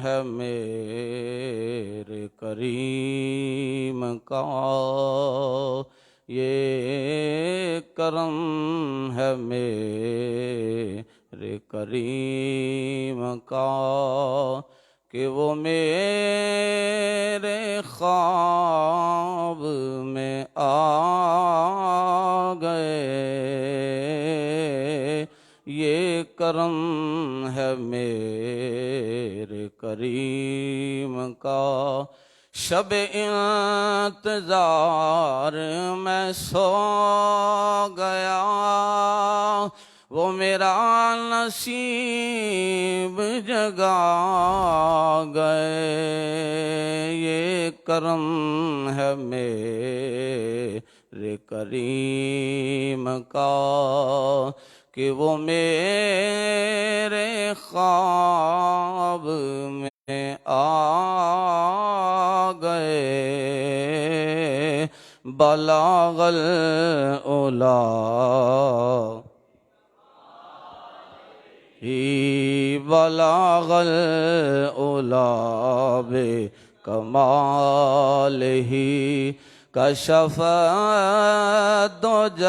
ہے میرے کریم کا، یہ کرم ہے میرے کریم کا کہ وہ میرے خواب میں آ گئے۔ یہ کرم ہے میرے کریم کا، شب انتظار میں سو گیا، وہ میرا نصیب جگا گئے۔ یہ کرم ہے میرے کریم کا کہ وہ میرے خواب میں آ گئے۔ بلغ العلا بلغ العلا بکمالہ، کشف الدجی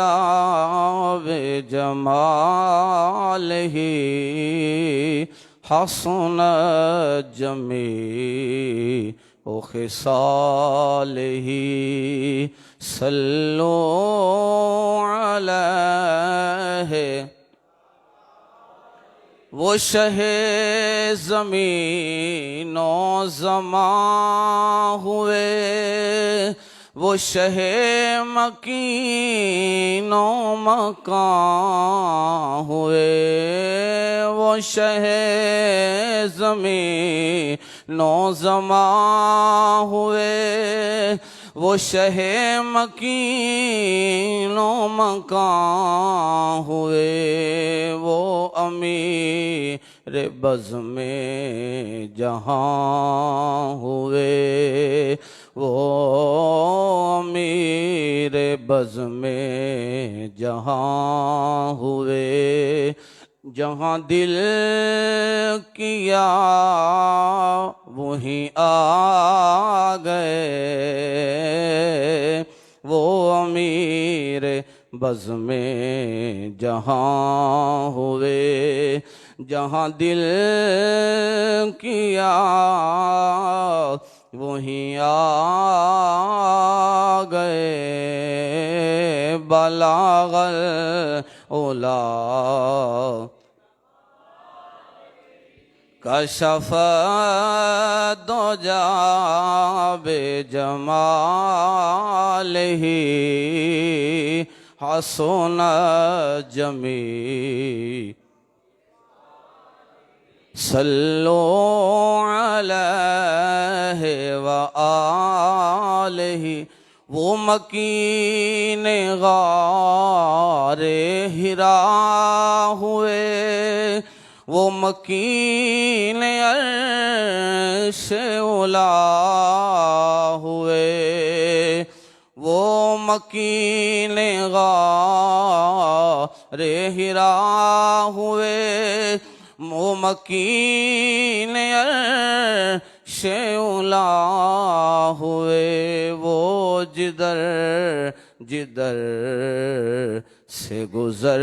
بجمالہ، حسن جمیع خصالہ، صلوا علیہ۔ وہ شہ زمین و زمان ہوئے، وہ شہ مکین و مکان ہوئے، وہ شہ زمین و زمان ہوئے، وہ شہ مکین و مکان ہوئے، وہ امیر بزم جہاں ہوئے، وہ امیر بزم جہاں ہوئے۔ جہاں دل کیا وہیں آ گئے، وہ امیر بزم جہاں ہوئے۔ جہاں دل کیا وہیں آ گئے۔ بلغ العلا کشف الدجی بجمالہ، حسن جمیع صلوا علیہ وآلہ۔ وہ مکین غار حرا ہوئے، وہ مکین عرش علا ہوئے، وہ مکین غار حرا ہوئے، وہ مکین عرش علا ہوئے، وہ جدھر جدھر سے گزر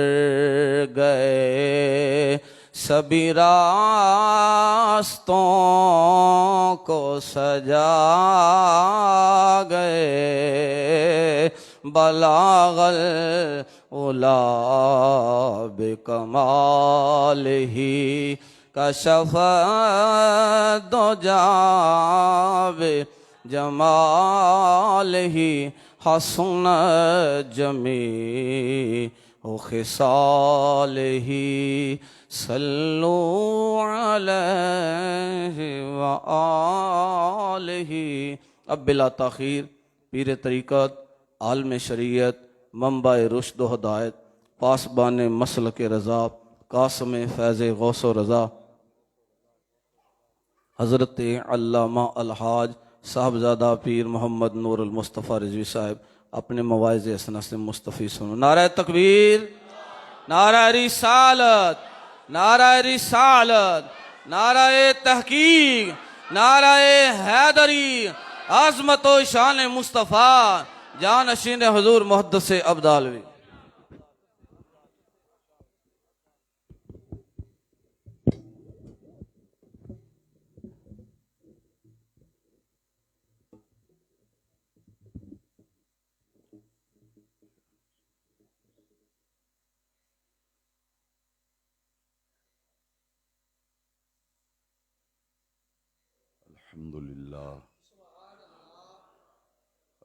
گئے، سبھی راستوں کو سجا گئے۔ بلغ العلا بکمالہ، کشف الدجی بجمالہ، حسن جمیع خصالہ، صلوا علیہ وآلہ۔ اب بلا تاخیر پیر طریقت، عالم شریعت، منبع رشد و ہدایت، پاسبان مسلک رضا، قاسم فیض غوث و رضا، حضرت علامہ الحاج صاحبزادہ پیر محمد نور المصطفیٰ رضوی صاحب اپنے مواعظ حسنہ سے مستفیض سنو۔ نعرہ تکبیر، نعرہ رسالت، نعرہ رسالت، نعرہ تحقیق، نعرہ حیدری، عظمت و شان مصطفیٰ، جانشین حضور محدث ابدالوی۔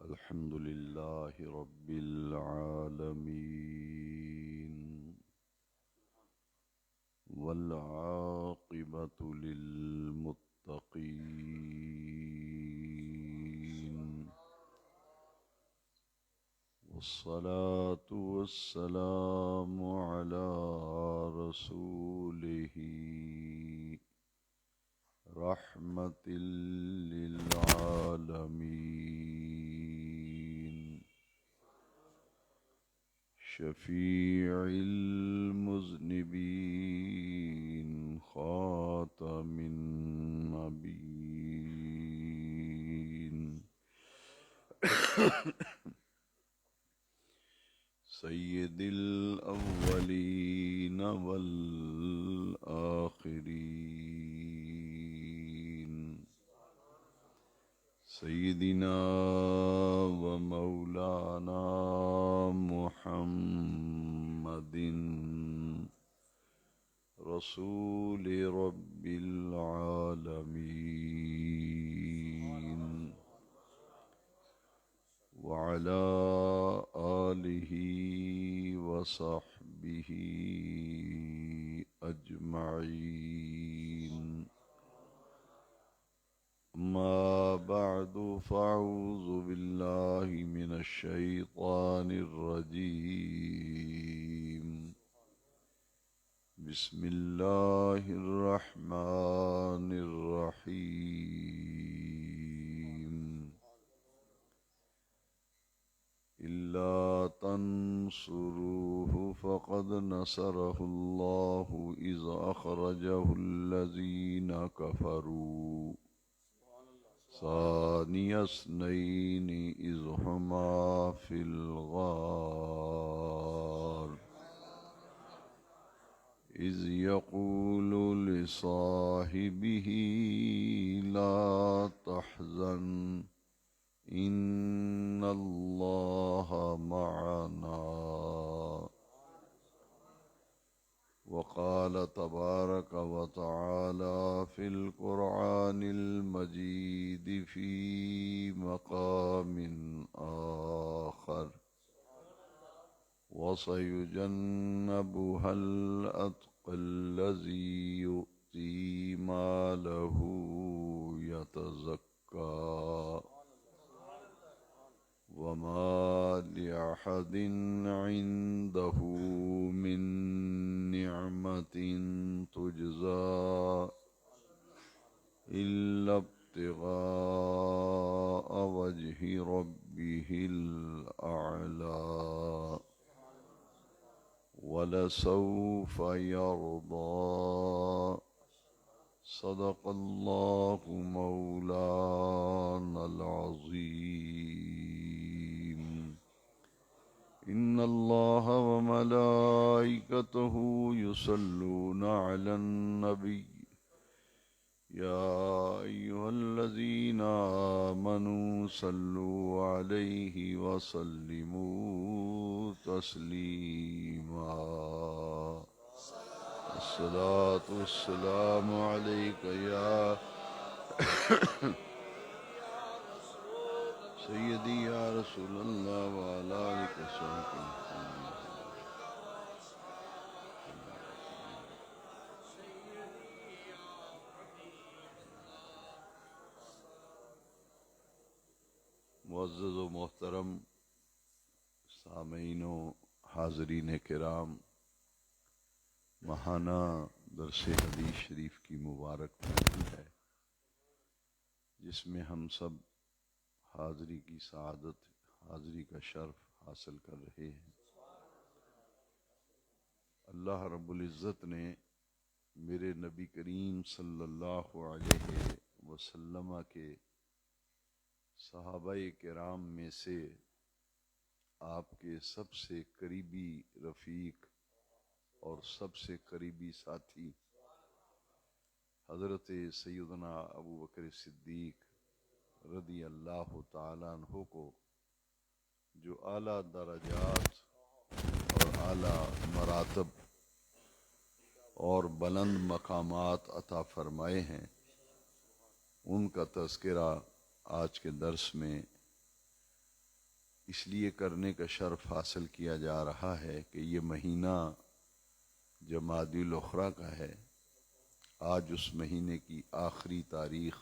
الحمد لله رب العالمين والعاقبة للمتقين والصلاة والسلام على رسوله رحمة للعالمين شفيع المذنبين خاتم النبيين سيد الأولين والآخرين سيدنا ومولانا محمد رسول رب العالمين وعلى آله وصحبه أجمعين أما بعد فأعوذ بالله من الشيطان الرجيم بسم الله الرحمن الرحيم إلا تنصروه فقد نصره الله إذ أخرجه الذين كفروا ثاني اثنين إذ هما في الغار إذ يقول لصاحبه لا تحزن إن الله معنا وقال تبارك وتعالى في القرآن المجيد في مقام آخر وسيجنبها الأتقى الذي يؤتي ماله يتزكى وما لأحد عنده من نعمة تجزى إلا ابتغاء وجه ربه الأعلى ولسوف يرضى صدق الله مولانا العظيم إن الله وملائكته يصلون على النبي يا أيها الذين آمنوا صلوا عليه وسلموا تسليما الصلاة والسلام عليك يا سيدي يا رسول الله وعلى آلك وصحبه معزز و محترم سامعین و حاضرین کرام، ماہانہ درس حدیث شریف کی مبارک محفل ہے جس میں ہم سب حاضری کی سعادت، حاضری کا شرف حاصل کر رہے ہیں۔ اللہ رب العزت نے میرے نبی کریم صلی اللہ علیہ وسلم کے صحابہ کرام میں سے آپ کے سب سے قریبی رفیق اور سب سے قریبی ساتھی حضرت سیدنا ابو بکر صدیق رضی اللہ تعالیٰ عنہ کو جو اعلیٰ درجات اور اعلیٰ مراتب اور بلند مقامات عطا فرمائے ہیں، ان کا تذکرہ آج کے درس میں اس لیے کرنے کا شرف حاصل کیا جا رہا ہے کہ یہ مہینہ جمادی الاخری کا ہے۔ آج اس مہینے کی آخری تاریخ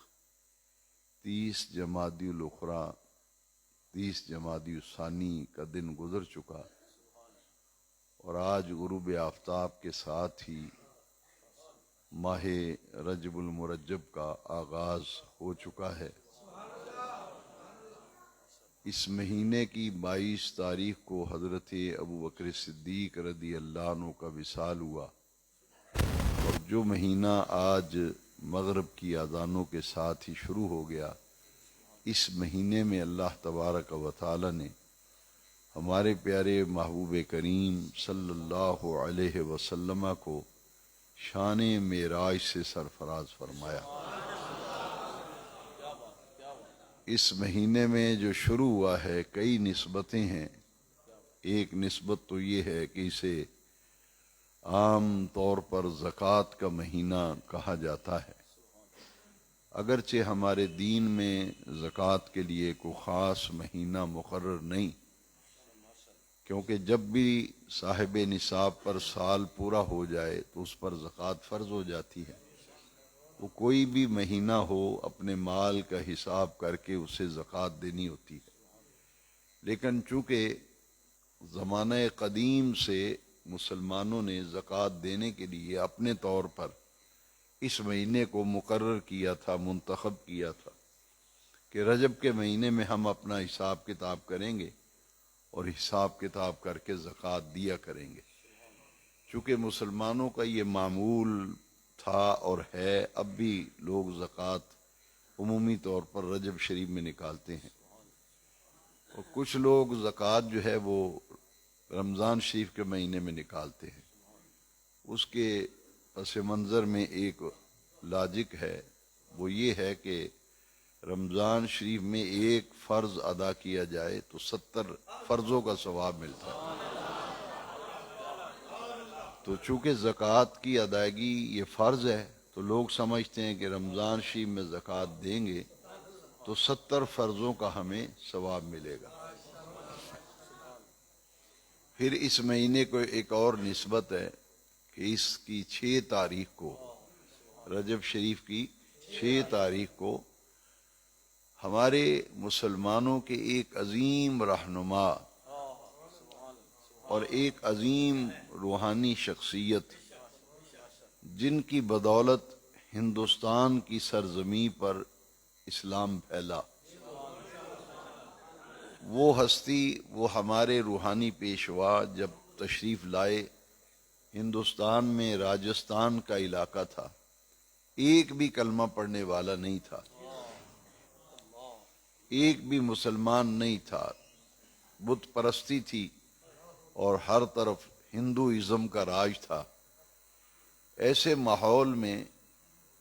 30 جمادی الاخری 30 جمادی الثانی کا دن گزر چکا، اور آج غروب آفتاب کے ساتھ ہی ماہ رجب المرجب کا آغاز ہو چکا ہے۔ اس مہینے کی 22 تاریخ کو حضرت ابو بکر صدیق رضی اللہ عنہ کا وصال ہوا، اور جو مہینہ آج مغرب کی اذانوں کے ساتھ ہی شروع ہو گیا، اس مہینے میں اللہ تبارک و تعالی نے ہمارے پیارے محبوب کریم صلی اللہ علیہ وسلم کو شان معراج سے سرفراز فرمایا۔ اس مہینے میں جو شروع ہوا ہے، کئی نسبتیں ہیں۔ ایک نسبت تو یہ ہے کہ اسے عام طور پر زکوٰۃ کا مہینہ کہا جاتا ہے، اگرچہ ہمارے دین میں زکوٰۃ کے لیے کوئی خاص مہینہ مقرر نہیں، کیونکہ جب بھی صاحب نصاب پر سال پورا ہو جائے تو اس پر زکوٰۃ فرض ہو جاتی ہے۔ وہ کوئی بھی مہینہ ہو، اپنے مال کا حساب کر کے اسے زکوٰۃ دینی ہوتی ہے، لیکن چونکہ زمانہ قدیم سے مسلمانوں نے زکوٰۃ دینے کے لیے اپنے طور پر اس مہینے کو مقرر کیا تھا، منتخب کیا تھا کہ رجب کے مہینے میں ہم اپنا حساب کتاب کریں گے اور حساب کتاب کر کے زکوٰۃ دیا کریں گے۔ چونکہ مسلمانوں کا یہ معمول تھا اور ہے، اب بھی لوگ زکوٰۃ عمومی طور پر رجب شریف میں نکالتے ہیں، اور کچھ لوگ زکوٰۃ جو ہے وہ رمضان شریف کے مہینے میں نکالتے ہیں۔ اس کے پس منظر میں ایک لاجک ہے، وہ یہ ہے کہ رمضان شریف میں ایک فرض ادا کیا جائے تو 70 فرضوں کا ثواب ملتا ہے۔ تو چونکہ زکوٰۃ کی ادائیگی یہ فرض ہے، تو لوگ سمجھتے ہیں کہ رمضان شریف میں زکوٰۃ دیں گے تو 70 فرضوں کا ہمیں ثواب ملے گا۔ پھر اس مہینے کو ایک اور نسبت ہے کہ اس کی 6 تاریخ کو، رجب شریف کی 6 تاریخ کو، ہمارے مسلمانوں کے ایک عظیم رہنما اور ایک عظیم روحانی شخصیت، جن کی بدولت ہندوستان کی سرزمین پر اسلام پھیلا، وہ ہستی، وہ ہمارے روحانی پیشوا جب تشریف لائے، ہندوستان میں راجستھان کا علاقہ تھا، ایک بھی کلمہ پڑھنے والا نہیں تھا، ایک بھی مسلمان نہیں تھا، بت پرستی تھی اور ہر طرف ہندوازم کا راج تھا۔ ایسے ماحول میں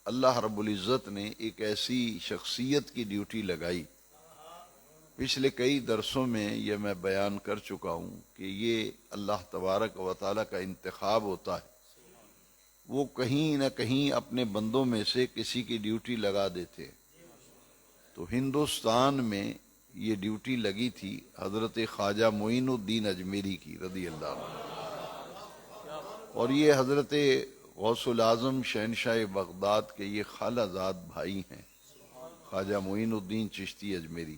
اللہ رب العزت نے ایک ایسی شخصیت کی ڈیوٹی لگائی۔ پچھلے کئی درسوں میں یہ میں بیان کر چکا ہوں کہ یہ اللہ تبارک و تعالیٰ کا انتخاب ہوتا ہے، وہ کہیں نہ کہیں اپنے بندوں میں سے کسی کی ڈیوٹی لگا دیتے ہیں۔ تو ہندوستان میں یہ ڈیوٹی لگی تھی حضرت خواجہ معین الدین اجمیری کی رضی اللہ عنہ، اور یہ حضرت غوث الاعظم شہنشاہ بغداد کے یہ خالہ زاد بھائی ہیں، خواجہ معین الدین چشتی اجمیری۔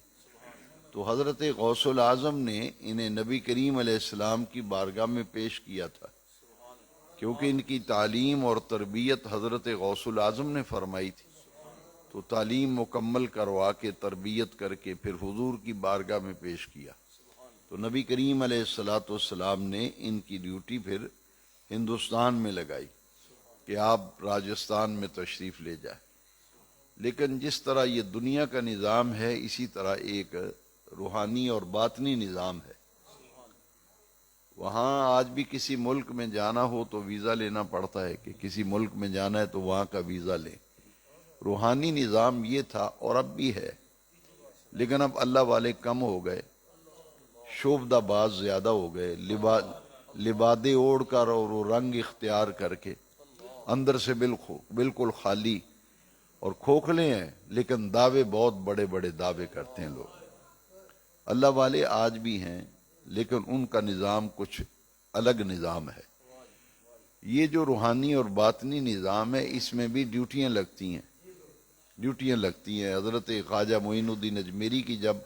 تو حضرت غوث الاعظم نے انہیں نبی کریم علیہ السلام کی بارگاہ میں پیش کیا تھا، کیونکہ ان کی تعلیم اور تربیت حضرت غوث الاعظم نے فرمائی تھی۔ تو تعلیم مکمل کروا کے، تربیت کر کے پھر حضور کی بارگاہ میں پیش کیا، تو نبی کریم علیہ السلام نے ان کی ڈیوٹی پھر ہندوستان میں لگائی۔ کہ آپ راجستھان میں تشریف لے جائیں، لیکن جس طرح یہ دنیا کا نظام ہے اسی طرح ایک روحانی اور باطنی نظام ہے۔ وہاں آج بھی کسی ملک میں جانا ہو تو ویزا لینا پڑتا ہے کہ کسی ملک میں جانا ہے تو وہاں کا ویزا لیں۔ روحانی نظام یہ تھا اور اب بھی ہے، لیکن اب اللہ والے کم ہو گئے، شوبدہ باز زیادہ ہو گئے، لبادے اوڑھ کر اور وہ رنگ اختیار کر کے اندر سے بالکل خالی اور کھوکھلے ہیں، لیکن دعوے بہت بڑے بڑے دعوے کرتے ہیں لوگ۔ اللہ والے آج بھی ہیں، لیکن ان کا نظام کچھ الگ نظام ہے۔ یہ جو روحانی اور باطنی نظام ہے اس میں بھی ڈیوٹیاں لگتی ہیں۔ حضرت خواجہ معین الدین اجمیری کی جب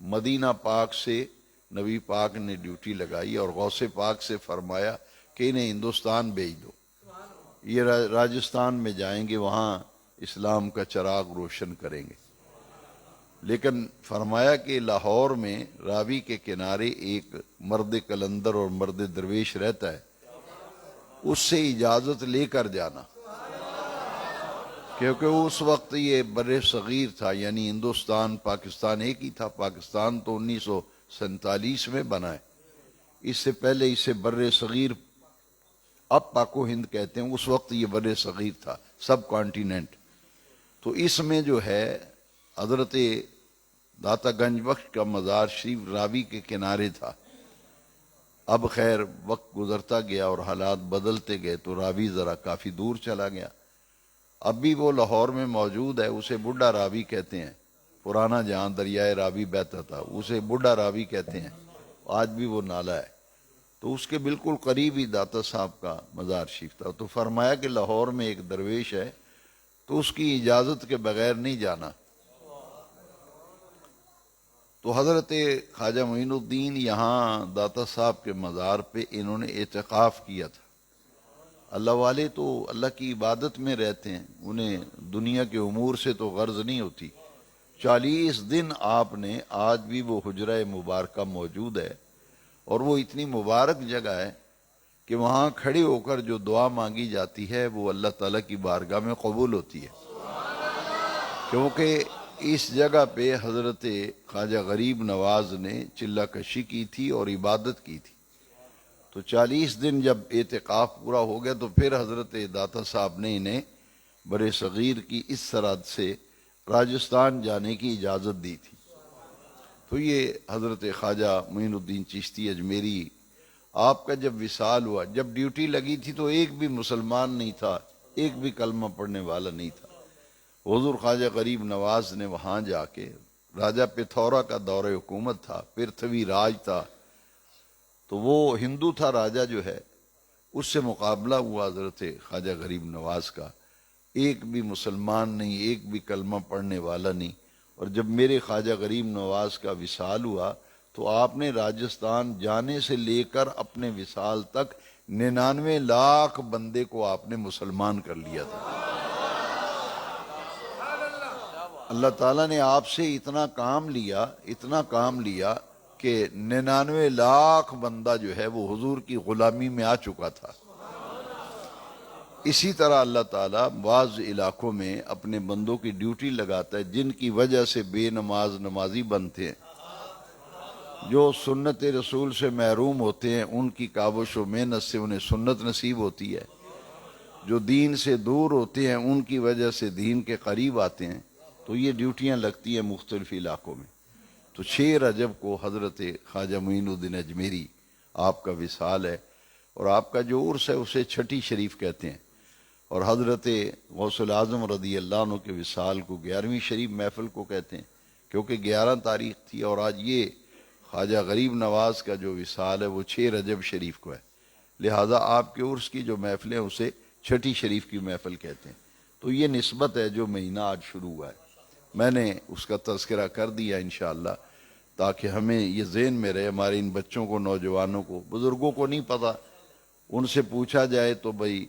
مدینہ پاک سے نبی پاک نے ڈیوٹی لگائی اور غوث پاک سے فرمایا کہ انہیں ہندوستان بھیج دو، یہ راجستھان میں جائیں گے، وہاں اسلام کا چراغ روشن کریں گے، لیکن فرمایا کہ لاہور میں راوی کے کنارے ایک مرد کلندر اور مرد درویش رہتا ہے، اس سے اجازت لے کر جانا، کیونکہ اس وقت یہ بر صغیر تھا، یعنی ہندوستان پاکستان ایک ہی تھا۔ پاکستان تو 1947 میں بنا ہے، اس سے پہلے اسے بر صغیر، اب پاک و ہند کہتے ہیں، اس وقت یہ بر صغیر تھا، سب کانٹیننٹ۔ تو اس میں جو ہے حضرت داتا گنج بخش کا مزار شریف راوی کے کنارے تھا۔ اب خیر وقت گزرتا گیا اور حالات بدلتے گئے تو راوی ذرا کافی دور چلا گیا۔ اب بھی وہ لاہور میں موجود ہے، اسے بڈھا راوی کہتے ہیں، پرانا جہاں دریائے راوی بہتا تھا اسے بڈھا راوی کہتے ہیں، آج بھی وہ نالہ ہے۔ تو اس کے بالکل قریب ہی داتا صاحب کا مزار شریف تھا۔ تو فرمایا کہ لاہور میں ایک درویش ہے تو اس کی اجازت کے بغیر نہیں جانا۔ تو حضرت خواجہ معین الدین یہاں داتا صاحب کے مزار پہ انہوں نے اعتکاف کیا تھا۔ اللہ والے تو اللہ کی عبادت میں رہتے ہیں، انہیں دنیا کے امور سے تو غرض نہیں ہوتی۔ 40 دن آپ نے، آج بھی وہ حجرہ مبارکہ موجود ہے، اور وہ اتنی مبارک جگہ ہے کہ وہاں کھڑے ہو کر جو دعا مانگی جاتی ہے وہ اللہ تعالیٰ کی بارگاہ میں قبول ہوتی ہے، کیونکہ اس جگہ پہ حضرت خواجہ غریب نواز نے چلہ کشی کی تھی اور عبادت کی تھی۔ تو 40 دن جب اعتکاف پورا ہو گیا تو پھر حضرت داتا صاحب نے انہیں بر صغیر کی اس سرحد سے راجستھان جانے کی اجازت دی تھی۔ تو یہ حضرت خواجہ معین الدین چشتی اجمیری، آپ کا جب وصال ہوا، جب ڈیوٹی لگی تھی تو ایک بھی مسلمان نہیں تھا، ایک بھی کلمہ پڑھنے والا نہیں تھا۔ حضور خواجہ غریب نواز نے وہاں جا کے، راجہ پتھورا کا دور حکومت تھا، پرتھوی راج تھا، تو وہ ہندو تھا راجہ جو ہے، اس سے مقابلہ ہوا حضرت خواجہ غریب نواز کا، ایک بھی مسلمان نہیں، ایک بھی کلمہ پڑھنے والا نہیں۔ اور جب میرے خواجہ غریب نواز کا وصال ہوا تو آپ نے راجستھان جانے سے لے کر اپنے وصال تک 99 لاکھ بندے کو آپ نے مسلمان کر لیا تھا۔ اللہ تعالیٰ نے آپ سے اتنا کام لیا کہ 99 لاکھ بندہ جو ہے وہ حضور کی غلامی میں آ چکا تھا۔ اسی طرح اللہ تعالیٰ بعض علاقوں میں اپنے بندوں کی ڈیوٹی لگاتا ہے جن کی وجہ سے بے نماز نمازی بنتے ہیں، جو سنت رسول سے محروم ہوتے ہیں، ان کی کاوش و محنت سے انہیں سنت نصیب ہوتی ہے، جو دین سے دور ہوتے ہیں ان کی وجہ سے دین کے قریب آتے ہیں۔ تو یہ ڈیوٹیاں لگتی ہیں مختلف علاقوں میں۔ تو 6 رجب کو حضرت خواجہ معین الدین اجمیری آپ کا وصال ہے، اور آپ کا جو عرس ہے اسے چھٹی شریف کہتے ہیں، اور حضرت غوث الاعظم رضی اللہ عنہ کے وصال کو 11ویں شریف محفل کو کہتے ہیں، کیونکہ 11 تاریخ تھی، اور آج یہ خواجہ غریب نواز کا جو وصال ہے وہ 6 رجب شریف کو ہے، لہذا آپ کے عرس کی جو محفلیں اسے چھٹی شریف کی محفل کہتے ہیں۔ تو یہ نسبت ہے جو مہینہ آج شروع ہوا ہے، میں نے اس کا تذکرہ کر دیا انشاءاللہ، تاکہ ہمیں یہ ذہن میں رہے، ہمارے ان بچوں کو، نوجوانوں کو، بزرگوں کو نہیں پتہ، ان سے پوچھا جائے تو بھئی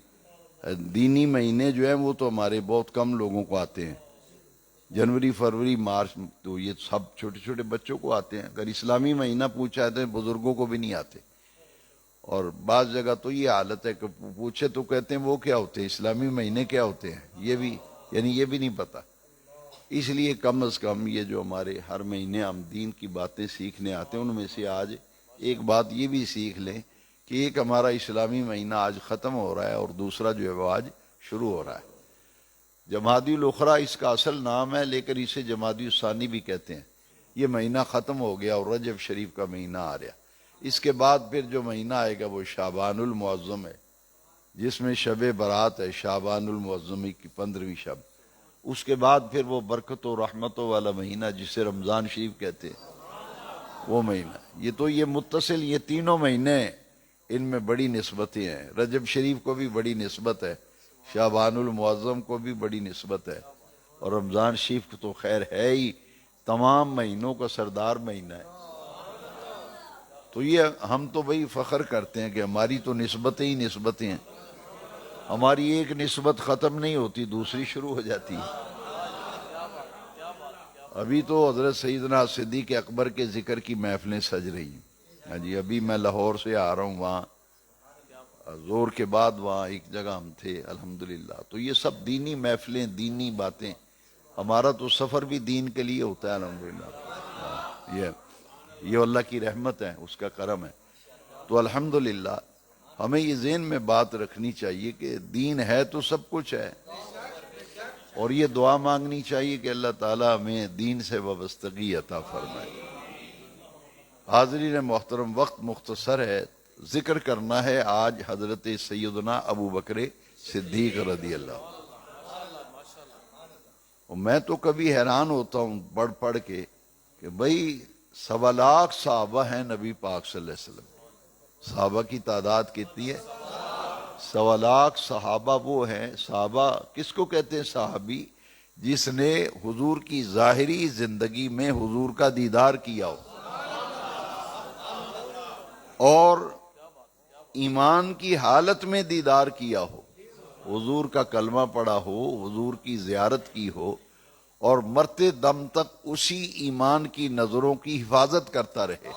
دینی مہینے جو ہیں وہ تو ہمارے بہت کم لوگوں کو آتے ہیں، جنوری، فروری، مارچ، تو یہ سب چھوٹے چھوٹے بچوں کو آتے ہیں، اگر اسلامی مہینہ پوچھا ہے تو بزرگوں کو بھی نہیں آتے۔ اور بعض جگہ تو یہ حالت ہے کہ پوچھے تو کہتے ہیں وہ کیا ہوتے ہیں، اسلامی مہینے کیا ہوتے ہیں، یہ بھی نہیں پتہ۔ اس لیے کم از کم یہ جو ہمارے ہر مہینے ہم دین کی باتیں سیکھنے آتے ہیں، ان میں سے آج ایک بات یہ بھی سیکھ لیں کہ ایک ہمارا اسلامی مہینہ آج ختم ہو رہا ہے اور دوسرا جو ہے وہ آج شروع ہو رہا ہے۔ جمادی الاخری اس کا اصل نام ہے، لیکن اسے جمادی الثانی بھی کہتے ہیں۔ یہ مہینہ ختم ہو گیا اور رجب شریف کا مہینہ آ رہا۔ اس کے بعد پھر جو مہینہ آئے گا وہ شعبان المعظم ہے، جس میں شب برات ہے، شعبان المعظمی کی 15ویں شب۔ اس کے بعد پھر وہ برکت و رحمتوں والا مہینہ جسے رمضان شریف کہتے ہیں، وہ مہینہ۔ یہ متصل، یہ تینوں مہینے ان میں بڑی نسبتیں ہیں۔ رجب شریف کو بھی بڑی نسبت ہے، شعبان المعظم کو بھی بڑی نسبت ہے، اور رمضان شریف کو تو خیر ہے ہی تمام مہینوں کا سردار مہینہ ہے۔ تو یہ ہم تو بھئی فخر کرتے ہیں کہ ہماری تو نسبتیں ہی نسبتیں ہیں، ہماری ایک نسبت ختم نہیں ہوتی، دوسری شروع ہو جاتی ہے۔ ابھی تو حضرت سیدنا صدیق اکبر کے ذکر کی محفلیں سج رہی ہیں۔ ہاں جی، ابھی میں لاہور سے آ رہا ہوں، وہاں زور کے بعد وہاں ایک جگہ ہم تھے الحمدللہ۔ تو یہ سب دینی محفلیں، دینی باتیں، ہمارا تو سفر بھی دین کے لیے ہوتا ہے الحمدللہ۔ یہ اللہ کی رحمت ہے، اس کا کرم ہے۔ تو الحمدللہ ہمیں یہ ذہن میں بات رکھنی چاہیے کہ دین ہے تو سب کچھ ہے، اور یہ دعا مانگنی چاہیے کہ اللہ تعالیٰ ہمیں دین سے وابستگی عطا فرمائے۔ حاضرین محترم، وقت مختصر ہے، ذکر کرنا ہے آج حضرت سیدنا ابو بکر صدیق رضی اللہ۔ اور میں تو کبھی حیران ہوتا ہوں پڑھ کے کہ بھئی 1.25 لاکھ صحابہ ہیں نبی پاک صلی اللہ علیہ وسلم۔ صحابہ کی تعداد کتنی ہے؟ 1.25 لاکھ صحابہ وہ ہیں۔ صحابہ کس کو کہتے ہیں؟ صحابی جس نے حضور کی ظاہری زندگی میں حضور کا دیدار کیا ہو اور ایمان کی حالت میں دیدار کیا ہو، حضور کا کلمہ پڑھا ہو، حضور کی زیارت کی ہو، اور مرتے دم تک اسی ایمان کی نظروں کی حفاظت کرتا رہے،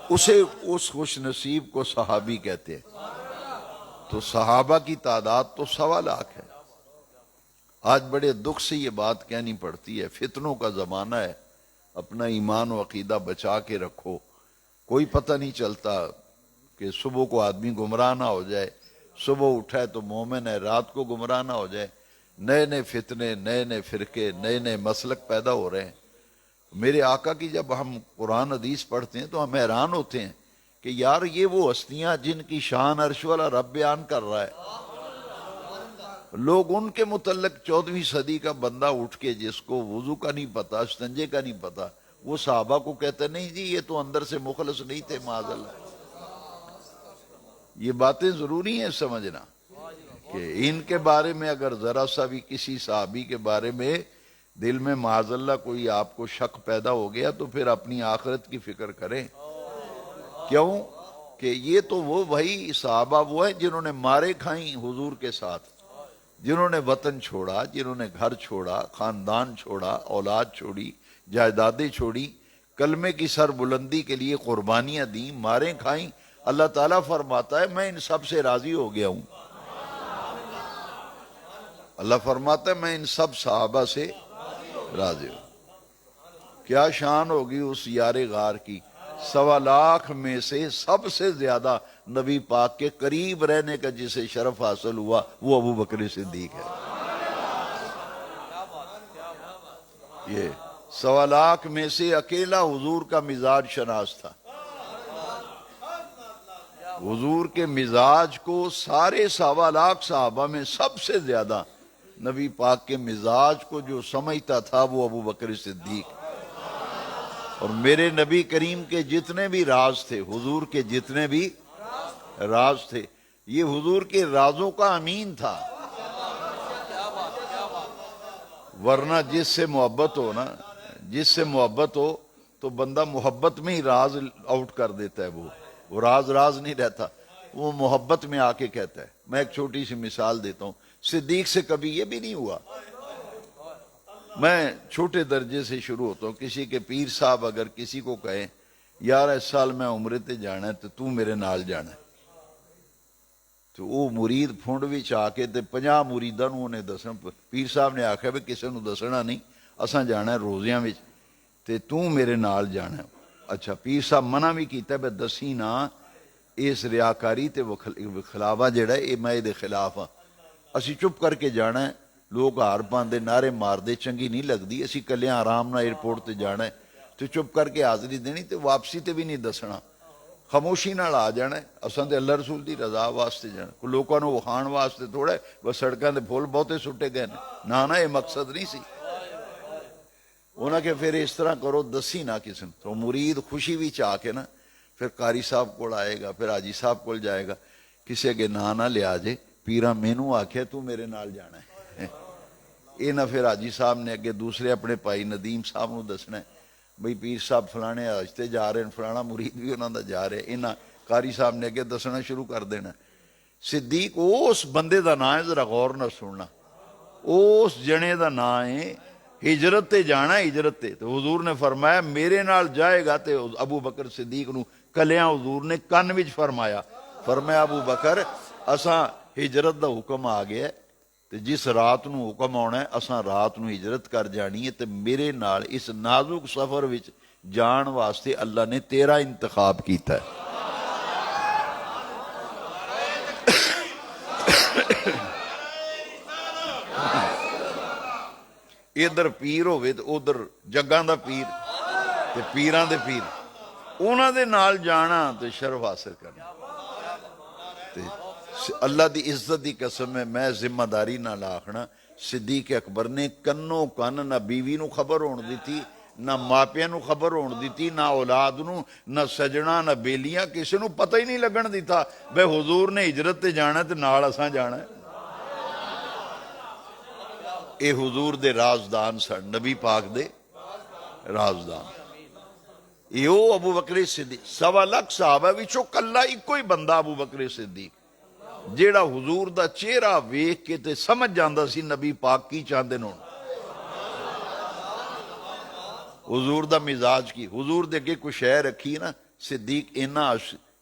اسے اس خوش نصیب کو صحابی کہتے ہیں۔ تو صحابہ کی تعداد تو 1.25 لاکھ ہے۔ آج بڑے دکھ سے یہ بات کہنی پڑتی ہے، فتنوں کا زمانہ ہے، اپنا ایمان و عقیدہ بچا کے رکھو۔ کوئی پتہ نہیں چلتا کہ صبح کو آدمی گمراہ نہ ہو جائے، صبح اٹھا ہے تو مومن ہے، رات کو گمراہ نہ ہو جائے۔ نئے نئے فتنے، نئے نئے فرقے، نئے نئے مسلک پیدا ہو رہے ہیں۔ میرے آقا کی جب ہم قرآن حدیث پڑھتے ہیں تو ہم حیران ہوتے ہیں کہ یار یہ وہ ہستیاں جن کی شان عرش والا رب بیان کر رہا ہے، لوگ ان کے متعلق 14ویں صدی کا بندہ اٹھ کے جس کو وضو کا نہیں پتا، استنجے کا نہیں پتا، وہ صحابہ کو کہتا نہیں جی یہ تو اندر سے مخلص نہیں تھے معاذ اللہ۔ یہ باتیں ضروری ہیں سمجھنا کہ ان کے بارے میں اگر ذرا سا بھی کسی صحابی کے بارے میں دل میں معاذ اللہ کوئی آپ کو شک پیدا ہو گیا تو پھر اپنی آخرت کی فکر کریں۔ کیوں کہ یہ تو وہ بھائی صحابہ وہ ہیں جنہوں نے مارے کھائیں حضور کے ساتھ، جنہوں نے وطن چھوڑا، جنہوں نے گھر چھوڑا، خاندان چھوڑا، اولاد چھوڑی، جائیدادیں چھوڑی، کلمے کی سر بلندی کے لیے قربانیاں دیں، مارے کھائیں۔ اللہ تعالیٰ فرماتا ہے میں ان سب سے راضی ہو گیا ہوں۔ اللہ فرماتا ہے میں ان سب صحابہ سے راضی ہوں۔ کیا شان ہوگی اس یار غار کی، 1.25 لاکھ میں سے سب سے زیادہ نبی پاک کے قریب رہنے کا جسے شرف حاصل ہوا وہ ابو بکر صدیق ہے۔ یہ 1.25 لاکھ میں سے اکیلا حضور کا مزاج شناس تھا۔ حضور کے مزاج کو سارے 1.25 لاکھ صحابہ میں سب سے زیادہ نبی پاک کے مزاج کو جو سمجھتا تھا وہ ابو بکر صدیق۔ اور میرے نبی کریم کے جتنے بھی راز تھے، حضور کے جتنے بھی راز تھے، یہ حضور کے رازوں کا امین تھا۔ ورنہ جس سے محبت ہو نا، جس سے محبت ہو تو بندہ محبت میں ہی راز آؤٹ کر دیتا ہے، وہ راز راز نہیں رہتا، وہ محبت میں آ کے کہتا ہے۔ میں ایک چھوٹی سی مثال دیتا ہوں، صدیق سے کبھی یہ بھی نہیں ہوا۔ میں چھوٹے درجے سے شروع ہوتا ہوں، کسی کے پیر صاحب اگر کسی کو کہیں یار اس سال میں عمرے تے جانا ہے تے تو میرے نال جانا ہے. تو وہ مرید پھنڈ وچ آ کے تے 50 مریداں نوں انہیں دسنا. پیر صاحب نے آخیا بھی کسے نوں دسنا نہیں, اساں جانا ہے روزیاں وچ تے تو میرے نال جانا ہے. اچھا پیر صاحب منع بھی کیتا ہے دسی نا, اس ریاکاری تے خلاوا جڑا ہے میں دے خلاف ہاں. اسی چپ کر کے جانا ہے, لوگ ہار پاندے نعرے مار دے چنگی نہیں لگدی. اسی کلیاں آرام نال ایئرپورٹ تے جانا ہے تے چپ کر کے حاضری دینی تے واپسی تے بھی نہیں دسنا, خاموشی نال آ جانا ہے. اساں تے اللہ رسول دی رضا واسطے جانا, کوئی لوکاں نوں وکھاؤن واسطے تھوڑا ہے بس سڑکاں دے پھول بہتے سٹے گئے نے. نہ یہ مقصد نہیں سی. انہاں کہ پھر اس طرح کرو دسی نہ کسی نے. تو مرید خوشی بھی آ کے نا پھر قاری صاحب کول آئے گا, پھر حاجی صاحب کول جائے گا, کسی اگے نہ لیا جے پیراں مینوں آکھیا تو میرے نال جانا ہے. یہ نہ پھر حاجی صاحب نے اگے دوسرے اپنے بھائی ندیم صاحب نوں دسنا ہے بھئی پیر صاحب فلانے حج تے جا رہے ہیں, فلانا مرید بھی انہاں دا جا رہے. انہاں قاری صاحب نے اگے دسنا شروع کر دینا. صدیق اس بندے دا نام ہے, ذرا غور نہ سننا, اس جنے دا نام ہے ہجرت تے جانا ہے. ہجرت تے تو حضور نے فرمایا میرے نال جائے گا. تے ابو بکر صدیق نو کلیاں حضور نے کن وچ فرمایا ابو بکر اساں ہجرت دا حکم آ گیا ہے تے جس رات نو حکم آنا ہے اساں رات نو ہجرت کر جانی ہے. تے میرے نال اس نازک سفر وچ جان واسطے اللہ نے تیرا انتخاب کیتا ہے. ادھر پیر ہوئے تو ادھر جگاں دا پیر تے پیراں دے پیر, انہاں دے نال جانا تے شرف حاصل کرنا. تے اللہ دی عزت دی قسم ہے میں ذمہ داری نال آکھنا, صدیق اکبر نے کنوں کن نہ بیوی نو خبر ہون دیتی, نہ ماپیاں نو خبر ہون دیتی, نہ اولاد نو, نہ سجنا, نہ بیلیاں, کسی نو پتہ ہی نہیں لگن دیتا بے حضور نے ہجرت تے جانا تے نال اساں جانا ہے. اے حضور دے رازدان سن, نبی پاک دے رازدان. یو ابو بکر صدیق 1.25 لاکھ صحابہ وچوں کلا ایکو ہی بندہ ابو بکر صدیق جیڑا حضور دا چہرہ ویکھ کے تے سمجھ جاندا سی نبی پاک کی چاہندے نے. حضور دا مزاج کی, حضور دے اگے کوئی شے رکھی نا, صدیق اینا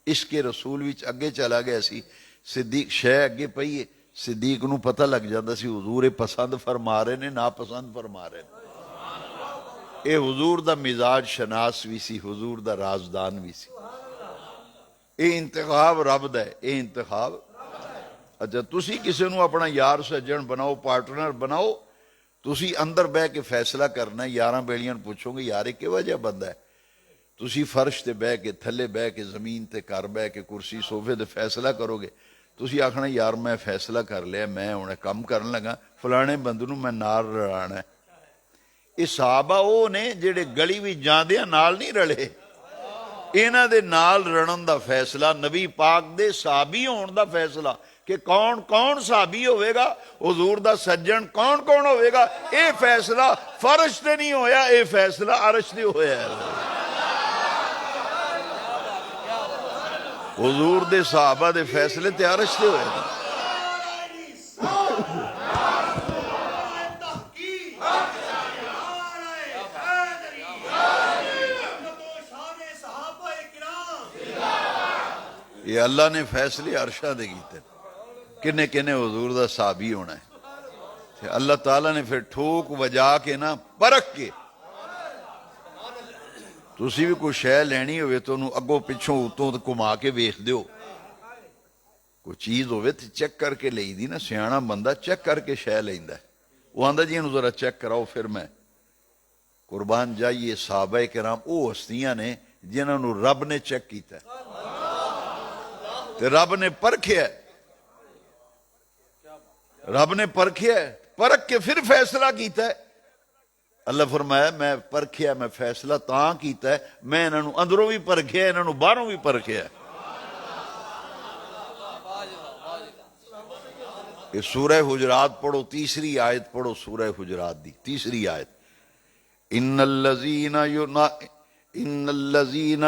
عشق رسول وچ اگے چلا گیا سی. صدیق شے اگے پئی ہے, صدیق نو پتہ لگ جاتا سی حضور پسند فرما رہے نے نا پسند فرما رہے نے. اے حضور دا مزاج شناس بھی سی, حضور دا رازدان بھی سی. اے انتخاب رب دا ہے, اے انتخاب. اچھا تسی کسی نو اپنا یار سجن بناؤ, پارٹنر بناؤ, تسی اندر بہ کے فیصلہ کرنا ہے. 11 بیلیاں پوچھو گے یار کہ وجہ بندہ ہے, تسی فرش تے بہ کے, تھلے بہ کے, زمین تے کر بہ کے, کرسی صوفے تے فیصلہ کرو گے. تسی آکھنا یار میں فیصلہ کر لیا, میں ہن کم کرن لگا فلانے بندے نوں میں نال رلانا ہے. یہ صحابہ وہ نے جڑے گلی بھی جاندیاں نال نہیں رلے, انہاں دے نال رلن دا فیصلہ نبی پاک دے صحابی ہون دا فیصلہ کہ کون کون صحابی ہوئے گا, حضور دا سجن کون کون ہوئے گا, اے فیصلہ فرش تے نہیں ہویا, اے فیصلہ عرش تے ہویا ہے. حضور دے صحابہ دے فیصلے تے عرش تے ہوئے گا. یہ اللہ نے فیصلے عرشہ دے کیتے, کنے کنے حضور دا صحابی ہونا ہے. اللہ تعالیٰ نے پھر ٹھوک وجا کے نا پرکھ کے, تسی بھی کوئی شے لینی ہوئے تو انہوں اگوں پچھوں اتوں کما کے ویکھ دیو. کوئی چیز ہوئے تو چیک کر کے لئی دی نا, سیانا بندہ چیک کر کے شے لیندا ہے. وہ آندا جی انہوں ذرا چیک کراؤ پھر میں. قربان جائیے صحابہ کرام او ہستیاں نے جنہوں نے رب نے چیک کیتا ہے, تے رب نے پرکھیا ہے, رب نے پرکھیا ہے, پرکھ کے پھر فیصلہ کیتا ہے. اللہ فرمایا میں پرکھیا, میں فیصلہ تاں کیتا ہے, میں انہوں اندروں بھی پرکھیا, انہوں باہروں بھی پرکھیا. یہ سورہ حجرات پڑھو, تیسری آیت پڑھو سورہ حجرات دی تیسری آیت. ان الذین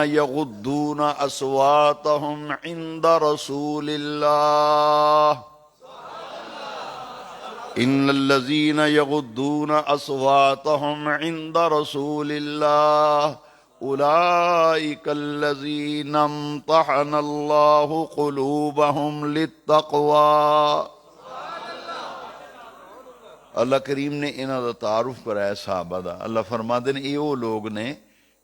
یغضون اصواتهم عند رسول اللہ, ان الذین یغضون اصواتهم عند رسول اللہ اولئک الذین امتحن اللہ قلوبہم للتقوی. اللہ کریم نے انہاں دا تعارف کرایا صحابہ دا. اللہ فرماندے نے یہ وہ لوگ نے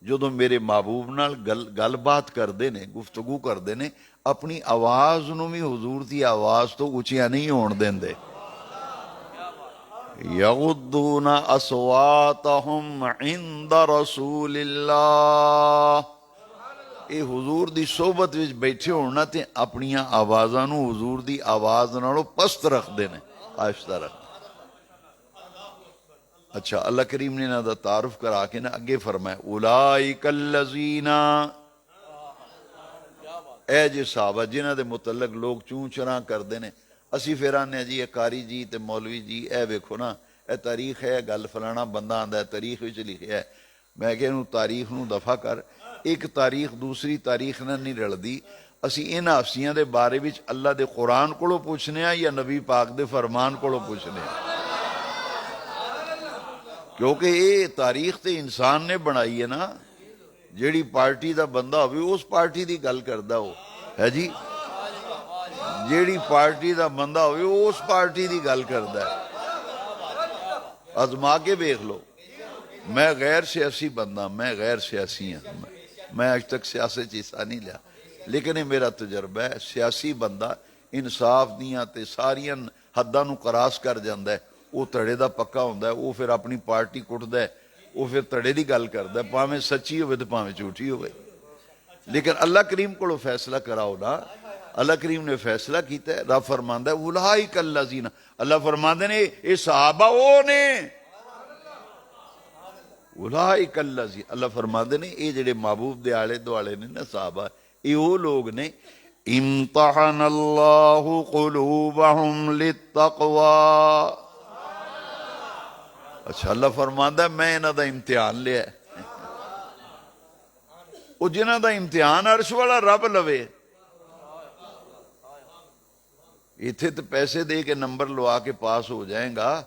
جدوں میرے محبوب نال گل بات کردے نے, گفتگو کردے نے, اپنی آواز نو بھی حضور دی آواز تو اچھیاں نہیں ہون دیندے. یغضون اصواتہم عند رسول اللہ. یہ حضور دی صحبت وچ بیٹھے ہونا تے اپنیاں آوازاں نو حضور دی آواز نالوں پست رکھ دے نے, آہستہ رکھ. اچھا اللہ کریم نے انہاں دا تعارف کرا کے نا اگے فرمایا اولئک الذین, اے جے صحابہ جنہاں دے متعلق لوگ چون چراں کردے نے. اسی پھر آنے جی اے قاری جی تے مولوی جی اے ویکھو نا اے تاریخ ہے, گل فلانا بندہ آندا ہے تاریخ وچ لکھیا ہے. میں کہ انہوں تاریخ نو دفع کر, ایک تاریخ دوسری تاریخ نہ نہیں رلدی. اسی ان حفصیاں دے بارے وچ اللہ دے قرآن کولو پوچھنے ہیں یا نبی پاک دے فرمان کولو پوچھنے ہیں, کیونکہ یہ تاریخ تے انسان نے بنائی ہے نا. جیڑی پارٹی دا بندہ ہوئی اس پارٹی دی گل کردہ ہو ہے جی, جیڑی پارٹی دا بندہ ہوئی اس پارٹی دی گل کردہ ہے. ازما کے بیخ لو. میں غیر سیاسی بندہ, میں غیر سیاسی ہوں, میں آج تک سیاست حصہ نہیں لیا, لیکن یہ میرا تجربہ ہے. سیاسی بندہ انصاف دیاں تے ساریاں حداں نو کراس کر جاندہ ہے. وہ تڑے دا پکا ہوندہ ہے, وہ پھر اپنی پارٹی کٹدہ ہے, وہ پھر تڑے دی گل کردہ ہے, پاویں سچی ہوئے تو پاویں جھوٹی ہوئے. لیکن اللہ کریم کو فیصلہ کراؤ نا. اللہ کریم نے فیصلہ کیتا ہے. رب فرماندہ ہے اولئک الذین, اللہ فرماندے نے یہ صحابہ وہ نے. اولئک الذین, اللہ فرماندے نے یہ جڑے محبوب دے آلے دوالے نے نا صحابہ, یہ وہ لوگ نے امتحن اللہ قلوبہم للتقوی. اچھا اللہ فرماندہ ہے میں انہاں دا امتحان لیا ہے. وہ جنہاں دا امتحان عرش والا رب لوے. ایتھے تو پیسے دے کے نمبر لوا کے پاس ہو جائیں گا,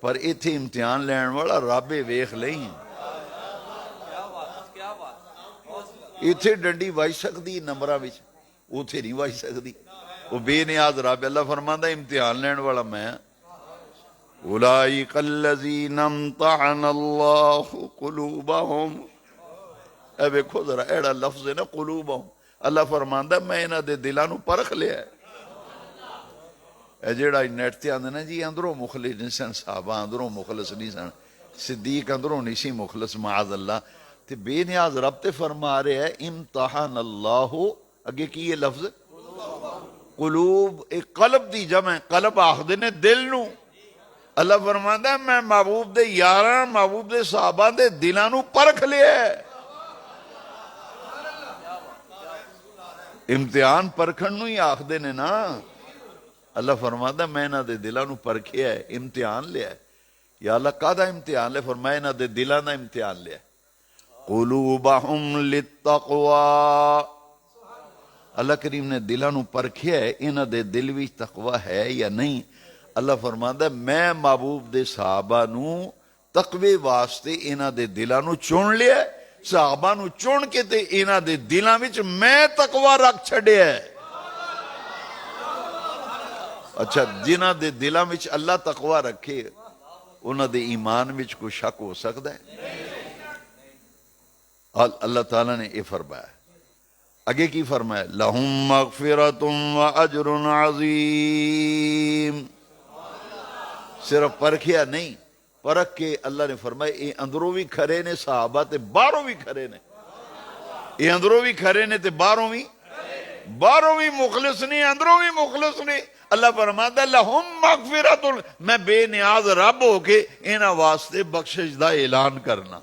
پر ایتھے امتحان لین والا رب ویخ لیں. ایتھے ڈنڈی وائی سکتی نمبراں وچ, اوتھے نہیں وائی سکتی. وہ بے نیاز رب. اللہ فرماندہ امتحان لین والا میں. اولئک الذین امتحن اللہ قلوبہم. اے ویکھو ذرا ایڑا لفظ ہے نا قلوبہم. اللہ فرماندہ میں انہاں دے دلاں نو پرکھ لیا ہے. اے جیڑا نیٹ تے آندے نا جی اندروں مخلص نہیں سن صحابہ, اندروں مخلص نہیں سن, صدیق اندروں نہیں سی مخلص معاذ اللہ. تے بے نیاز رب تے فرما رہے ہے امتحان اللہ. اگے کی یہ لفظ قلوب, ایک قلب دی جمع ہے. قلب آخدے نے دل نو. اللہ فرماتا ہے میں محبوب دے یاراں, محبوب دے صحابہ دے دلاں نو پرکھ لیا ہے. امتحان پرکھن نو ہی آخدے نے نا. اللہ فرماتا ہے میں انہاں دے دلاں نو پرکھیا ہے, امتحان لیا ہے. یا اللہ کہدا امتحان لے؟ فرمایا انہاں دے دلاں دا امتحان لیا ہے. قلوبہم للتقوی. اللہ کریم نے دلاں نو پرکھیا ہے انہاں دے دل وچ تقوی ہے یا نہیں. اللہ فرماتا ہے میں محبوب دے صحابہ نو تقوی واسطے انہاں دے دلاں نو چن لیا ہے. صحابہ نو چن کے تے انہاں دے دلاں وچ میں تقوی رکھ چھڑیا ہے. اچھا جنہاں دے دلاں وچ اللہ تقوی رکھے انہاں دے ایمان وچ کوئی شک ہو سکتا ہے؟ اللہ تعالیٰ نے یہ فرمایا. اگے کی فرمایا لہم مغفرۃ و اجر عظیم. صرف پرکھیا نہیں, پرکھ کے اللہ نے فرمایا یہ اندروں بھی کھرے نے صحابہ تے باہروں بھی کھرے نے. یہ اندروں بھی کھرے نے تے باہروں بھی مخلص نے, اندروں بھی مخلص نے. اللہ فرماتا ہے لہم مغفرۃ, میں بے نیاز رب ہو کے انہاں واسطے بخشش دا اعلان کرنا.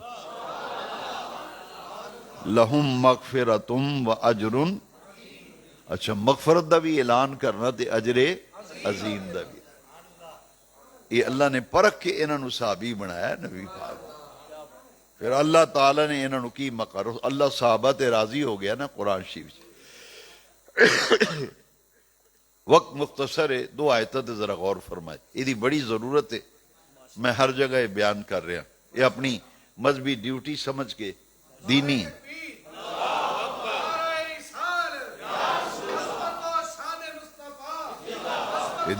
لہم مغفرۃ و اجر, اچھا مغفرت دا بھی اعلان کرنا تے اجر عظیم دا بھی. یہ اللہ نے پرکھ کے انہاں نو صحابی بنایا نبی پاک. پھر اللہ تعالیٰ نے انہاں نو کی مقرر, اللہ صحابہ تے راضی ہو گیا نا قرآن شریف. وقت مختصر ہے, 2 آیتاں تے ذرا غور فرمائے, یہ بڑی ضرورت ہے. میں ہر جگہ یہ بیان کر رہا, یہ اپنی مذہبی ڈیوٹی سمجھ کے دینی یہ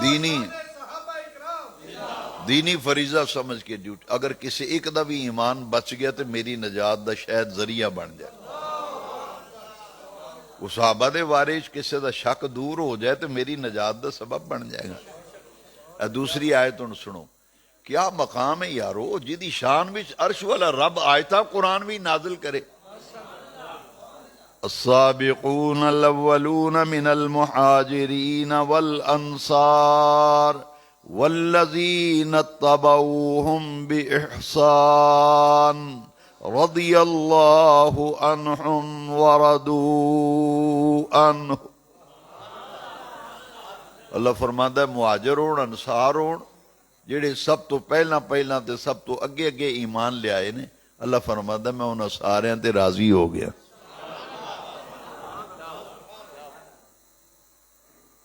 دینی فریضہ سمجھ کے ڈیوٹی. اگر کسی ایک دا بھی ایمان بچ گیا تو میری نجات دا شاید ذریعہ بن جائے. وہ صحابہ دے بارے کسی دا شک دور ہو جائے تو میری نجات دا سبب بن جائے گا. دوسری آیت ان سنو. کیا مقام ہے یارو جدی شان وچ عرش والا رب آیتا قرآن بھی نازل کرے. السابقون الاولون من المہاجرین والانصار والذین اتبعوهم بإحسان رضی اللہ عنہم ورضوا عنہ. اللہ فرماتا ہے مہاجر ہون انصار ہون جڑے سب تو پہلا تے سب تو اگے اگے ایمان لے آئے نے. اللہ فرماتا ہے میں انہاں سارے تے راضی ہو گیا.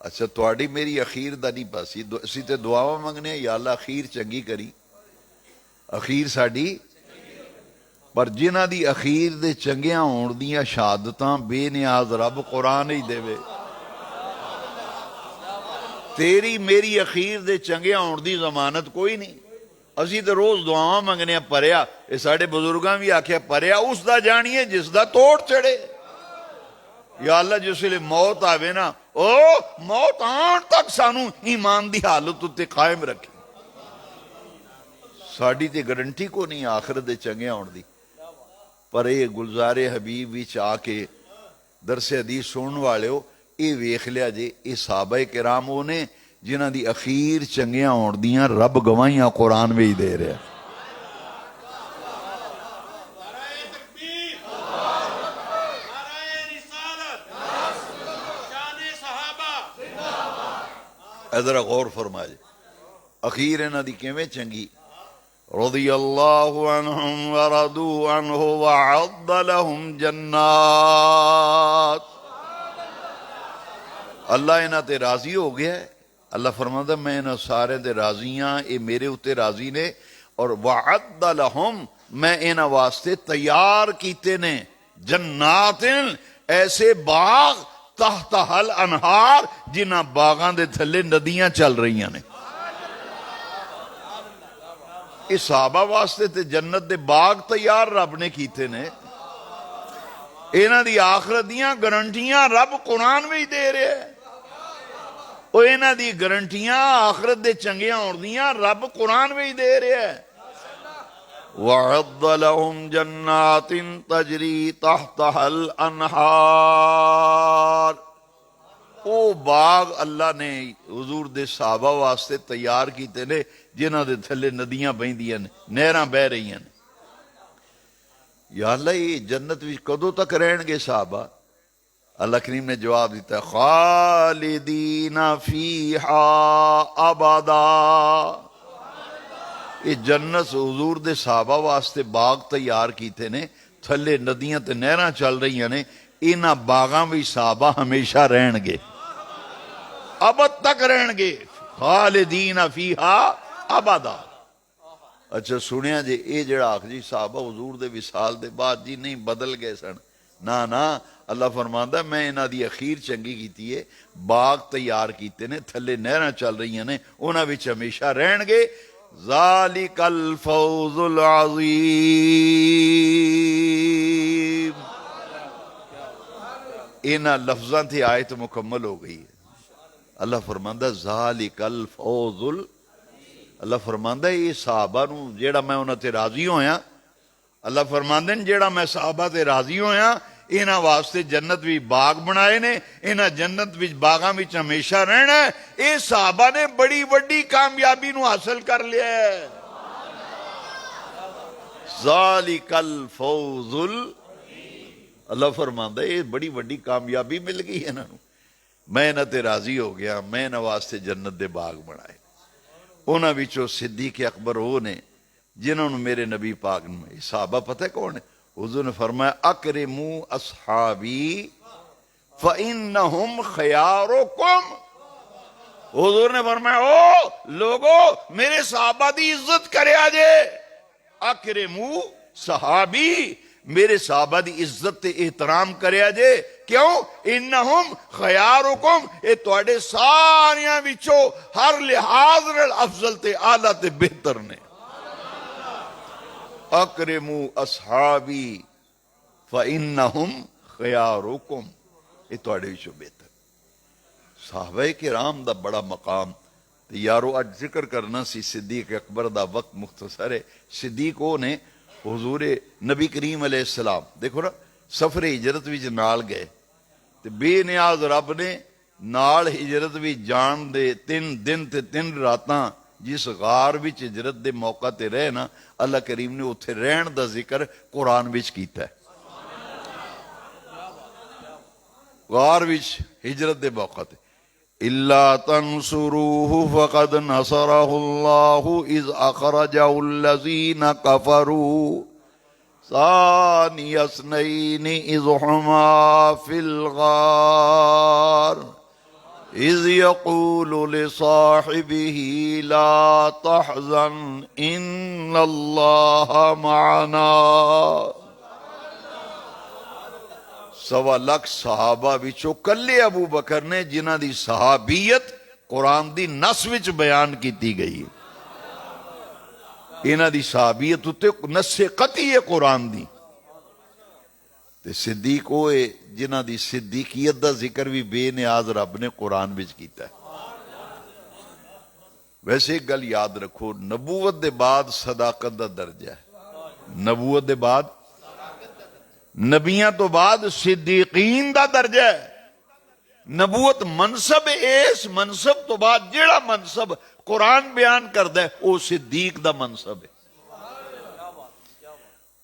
اچھا تواڈی میری اخیر دا نہیں پاسی اسی تے دعاواں منگنے یا اللہ اخیر چنگی کری اخیر ساڈی پر جنہاں دی اخیر دے چنگیاں ہون دیاں شہادتاں بے نیاز رب قرآن ہی دے وے. تیری میری اخیر دے چنگیاں ہون دی ضمانت کوئی نہیں. اسی تے روز دعاواں منگنے پریا اے ساڈے بزرگاں بھی آکھیا پریا اس دا جانیے جس دا توڑ چڑھے. یا اللہ جس لئے موت آوے نا او موت آن تک سانو ایمان دی حالت تے قائم رکھے. ساڑی تے گارنٹی کو نہیں آخرت دے چنگے آن دی. پر اے گلزار حبیب وچ آ کے درس حدیث سنن والے ہو اے ویکھ لیا جے اے صحابہ کرام نے جنہاں دی اخیر چنگیاں آن دیاں رب گواہیاں قرآن وچ دے رہا. ادھر غور فرمائے اخیر انہاں دی کیویں چنگی. رضی اللہ عنہم ورضوا عنہ وعد لہم جنات. اللہ انہاں تے راضی ہو گیا ہے. اللہ فرماتا میں انہاں سارے تے راضی ہاں اے میرے اتے راضی نے. اور وعد لہم میں انہاں واسطے تیار کیتے نے جنات ایسے باغ تحت حل انہار جنہ باغاں دے تھلے ندیاں چل رہی ہیں. اس صحابہ واسطے تے جنت دے باغ تیار رب نے کیتے نے. انہاں دی آخرت دیاں گارنٹیاں رب قرآن میں ہی دے رہے ہیں. او انہاں دی گارنٹیاں آخرت دے چنگیاں ہون دیاں رب قرآن میں ہی دے رہے ہیں. وَعَدَّ لَهُمْ جَنَّاتٍ تَجْرِي تَحْتَهَا الْأَنْهَارِ. او باغ اللہ نے حضور دے صحابہ واسطے تیار کیتے نے جنہاں دے تھلے ندیاں بہندیاں نے نہراں بہ رہی ہیں. یا اللہ یہ جنت وچ کدوں تک رہن گے صحابہ. اللہ کریم نے جواب دیتا ہے خالدین فیہا ابدا. یہ جنت حضور دے صحابہ واسطے باغ تیار کیتے نے تھلے ندیاں تے نہراں چل رہی ہیں. انہاں باغاں بھی صحابہ ہمیشہ رہن گے ابد تک رہن گے. خالدین فیہا ابدا. اچھا سنیا جی اے جڑا آخ جی صحابہ حضور دے وصال دے بعد جی نہیں بدل گئے سن. نا اللہ فرماندا ہے میں انہاں دی اخیر چنگی کیتی ہے باغ تیار کیتے نے تھلے نہراں چل رہی ہیں انہاں وچ ہمیشہ رہن گے. ذالک الفوز العظیم. انہاں لفظاں تھی آیت مکمل ہو گئی ہے. اللہ فرماندا ذالک الفوز اللہ فرماندا یہ صحابہ نو جیڑا میں انہاں تے راضی ہویا. اللہ فرماندے جیڑا میں صحابہ تے راضی ہویا انہاں واسطے جنت بھی باغ بنائے نے. انہاں جنت وچ باغاں وچ ہمیشہ رہنا ہے. اے صحابہ نے بڑی وڈی کامیابی نو حاصل کر لیا ہے. ذالک الفوز اللہ فرماندا ہے یہ بڑی وڈی کامیابی مل گئی ہے انہاں نو. میں انہاں تے راضی ہو گیا میں انہاں واسطے جنت دے باغ بنائے. انہاں وچوں صدیق اکبر وہ نے جنہوں نے میرے نبی پاک نے صحابہ پتہ کون ہے. حضور نے فرمایا اکرموا اصحابی فإنہم خیارکم. حضور نے فرمایا او لوگو میرے صحابہ دی عزت کرے آجے. اکرموا صحابی میرے صحابہ دی عزت تے احترام کریا جے کیوں انہم خیارکم اے تواڈے ساریاں وچوں ہر لحاظ نال افضل تے اعلیٰ تے بہتر نے اکرمو اصحابی فانہم خیارکم اے تواڈے وچوں بہتر صحابہ کرام دا بڑا مقام تے یارو اج ذکر کرنا سی صدیق اکبر دا وقت مختصر ہے صدیق او نے حضور نبی کریم علیہ السلام دیکھو نا سفر ہجرت وچ نال گئے تے بے نیاز رب نے نال ہجرت وچ جان دے 3 دن تے 3 راتاں جس غار وچ ہجرت دے موقع تے رہے نا اللہ کریم نے اتھے رہن دا ذکر قرآن وچ کیتا ہے غار وچ ہجرت دے موقع تے إِلَّا تَنْصُرُوهُ فَقَدْ نَصَرَهُ اللَّهُ إِذْ أَخْرَجَهُ الَّذِينَ كَفَرُوا ثَانِيَ اثْنَيْنِ إِذْ هُمَا فِي الْغَارِ إِذْ يَقُولُ لِصَاحِبِهِ لَا تَحْزَنْ إِنَّ اللَّهَ مَعَنَا سوا لکھ صحابہ وچوں کلے ابو بکر نے جنہ دی صحابیت قرآن دی نص وچ بیان کیتی گئی انہ دی صحابیت اتے نص قطعی ہے قرآن دی تے صدیق ہوئے جنہ دی صدیقیت دا ذکر بھی بے نیاز رب نے قرآن وچ کیتا ہے ویسے ایک گل یاد رکھو نبوت دے بعد صداقت دا درجہ ہے نبوت دے بعد نبیاں تو بعد صدیقین دا درجہ ہے نبوت منصب اس منصب تو بعد جیڑا منصب قرآن بیان کردا ہے او صدیق دا منصب ہے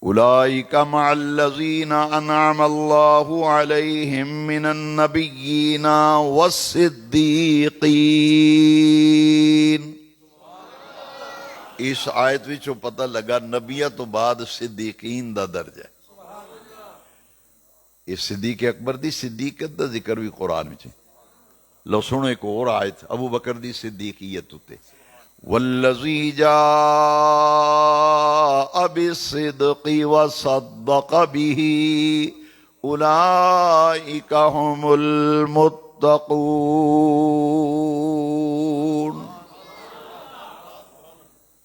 اولئک مع الذین انعم اللہ علیہم من النبیین والصدیقین اس آیت وچوں پتہ لگا نبیہ تو بعد صدیقین دا درجہ ہے اس صدیق اکبر دی صدیقت دا ذکر بھی قرآن میں لو سنو ایک اور آیت ابو بکر دی صدیقیت ہوتے والذی جاء بالصدق وصدق به اولئک هم المتقون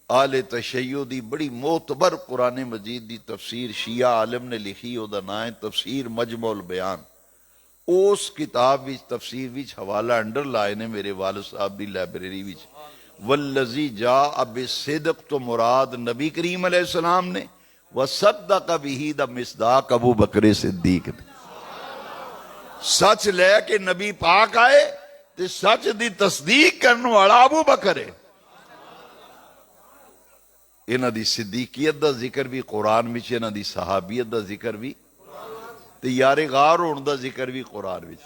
آل تشیع دی بڑی معتبر قرآن مجید دی تفسیر شیعہ عالم نے لکھی او دا نام ہے تفسیر مجمع البیان اس کتاب وچ تفسیر وچ حوالہ انڈر لائے نے میرے والد صاحب دی لائبریری وچ والذی جاء بالصدق تو مراد نبی کریم علیہ السلام نے وصدق به دا مصداق ابو بکر صدیق نے سچ لے کے نبی پاک آئے تے سچ دی تصدیق کرنے والا ابو بکر ہے انہ دی صدیقیت دا ذکر بھی قرآن وچ انہ دی صحابیت دا ذکر بھی تے یار غار ہون دا ذکر بھی قرآن وچ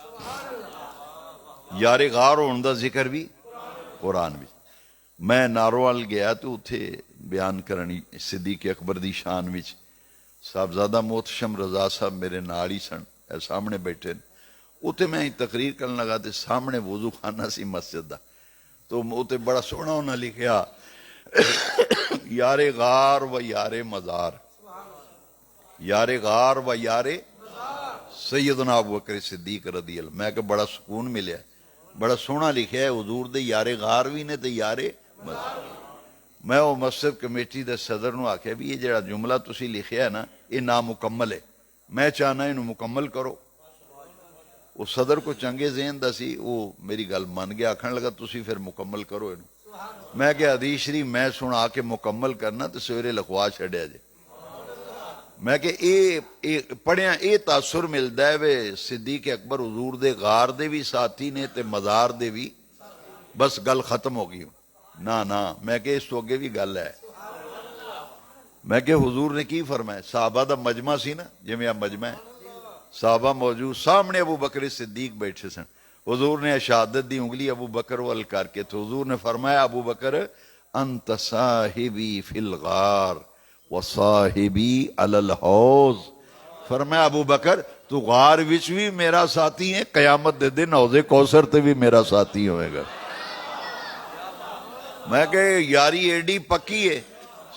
یار غار ہون دا ذکر بھی قرآن وچ میں ناروال گیا تو اتھے بیان کرنی صدیق اکبر دی شان وچ صاحبزادہ محتشم رضا صاحب میرے نال ہی سن سامنے بیٹھے اتھے میں تقریر کرنے لگا تے سامنے وضو خانہ سی مسجد دا تو اتھے بڑا سونا ہونا لکھیا یار غار و یار مزار یار غار و یار سیدنا ابو بکر صدیق رضی اللہ میں کہ بڑا سکون ملیا بڑا سونا لکھیا ہے حضور دے یار غار بھی نے تے یار مزار میں وہ مسجد کمیٹی دے صدر نو آکھیا بھی یہ جڑا جملہ تسی لکھیا ہے نا یہ نامکمل ہے میں چاہنا انہوں مکمل کرو وہ صدر کو چنگے ذہن دا سی وہ میری گل مان گیا آکھن لگا تسی پھر مکمل کرو انہوں میں کہ حدیث شریف میں سنا کے مکمل کرنا تو سویرے لکھوا چھڑیا جے میں کہ اے پڑھیاں اے تاثر ملدا ہے وے صدیق اکبر حضور دے غار دے بھی ساتھی نے تے مزار دے بھی بس گل ختم ہو گئی نا میں کہ اس تو اگے بھی گل ہے میں کہ حضور نے کی فرمایا صحابہ دا مجمع سی نا جی میں مجمع ہے صحابہ موجود سامنے ابو بکر صدیق بیٹھے سن حضور نے شہادت دی انگلی ابو بکر وال کر کے تو حضور نے فرمایا ابو بکر انت صاحبی فی الغار و صاحبی علی الحوض فرمایا ابو بکر تو غار وچ بھی میرا ساتھی ہے قیامت دے دن حوض کوثر تے بھی میرا ساتھی ہوئے گا میں کہ یاری ایڈی پکی ہے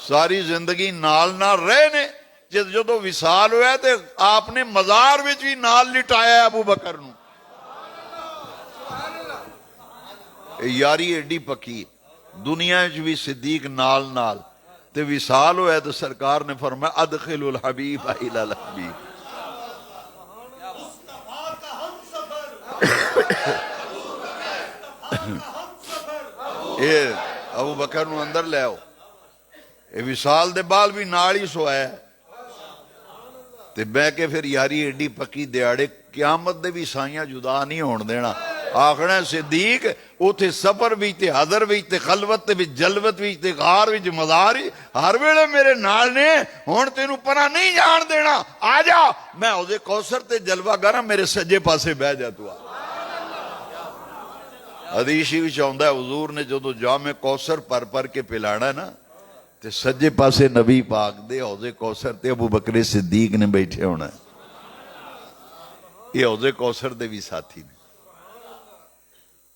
ساری زندگی نال نال رہے نے ਜਦੋਂ ਵਿਸਾਲ ਹੋਇਆ ਤੇ ਆਪ ਨੇ ਮਜ਼ਾਰ ਵਿੱਚ ਵੀ ਨਾਲ ਲਿਟਾਇਆ ਅਬੂ ਬਕਰ ਨੂੰ। ਇਹ ਯਾਰੀ ਏਡੀ ਪੱਕੀ, ਦੁਨੀਆ ਵਿੱਚ ਵੀ ਸਿੱਦੀਕ ਨਾਲ ਨਾਲ, ਤੇ ਵਿਸਾਲ ਹੋਇਆ ਤੇ ਸਰਕਾਰ ਨੇ ਫਰਮਾਇਆ ਅਦਖਿਲੁਲ ਹਬੀਬ ਇਲਲ ਹਬੀਬ। ਇਹ ਅਬੂ ਬਕਰ ਨੂੰ ਅੰਦਰ ਲੈ ਆਓ। ਇਹ ਵਿਸਾਲ ਦੇ ਬਾਅਦ ਵੀ ਨਾਲ ਹੀ ਸੋਇਆ ਤੇ ਬਹਿ ਕੇ ਫਿਰ ਯਾਰੀ ਏਡੀ ਪੱਕੀ, ਦਿਹਾੜੇ ਕਿਆਮਤ ਦੇ ਵੀ ਸਾਈਆਂ ਜੁਦਾ ਨਹੀਂ ਹੋਣ ਦੇਣਾ। ਆਖਣਾ ਸਿੱਦੀਕ ਉਥੇ ਸਫਰ ਵਿੱਚ ਤੇ ਹਾਜ਼ਰ ਵਿੱਚ ਤੇ ਖਲਵਤ ਵਿੱਚ ਜਲਵਤ ਵਿੱਚ ਤੇ ਗਾਰ ਵਿੱਚ ਮਜ਼ਾਰ ਹਰ ਵੇਲੇ ਮੇਰੇ ਨਾਲ ਨੇ, ਹੁਣ ਤੈਨੂੰ ਪਰਾਂ ਨਹੀਂ ਜਾਣ ਦੇਣਾ, ਆ ਜਾ, ਮੈਂ ਉਹਦੇ ਕੌਸਰ ਤੇ ਜਲਵਾ ਕਰਾਂ, ਮੇਰੇ ਸੱਜੇ ਪਾਸੇ ਬਹਿ ਜਾ ਤੂੰ। ਹਦੀਸ ਵਿੱਚ ਆਉਂਦਾ ਹੁਜ਼ੂਰ ਨੇ ਜਦੋਂ ਜਾਮੇ ਕੌਸਰ ਭਰ ਕੇ ਪਿਲਾਣਾ ਨਾ ਤੇ ਸੱਜੇ ਪਾਸੇ ਨਬੀ ਪਾਕ ਦੇ ਹੌਜ਼ੇ ਕੌਸਰ ਤੇ ਅਬੂ ਬਕਰ ਸਿੱਦੀਕ ਨੇ ਬੈਠੇ ਹੋਣਾ। ਇਹ ਹੌਜ਼ੇ ਕੌਸਰ ਦੇ ਵੀ ਸਾਥੀ ਨੇ।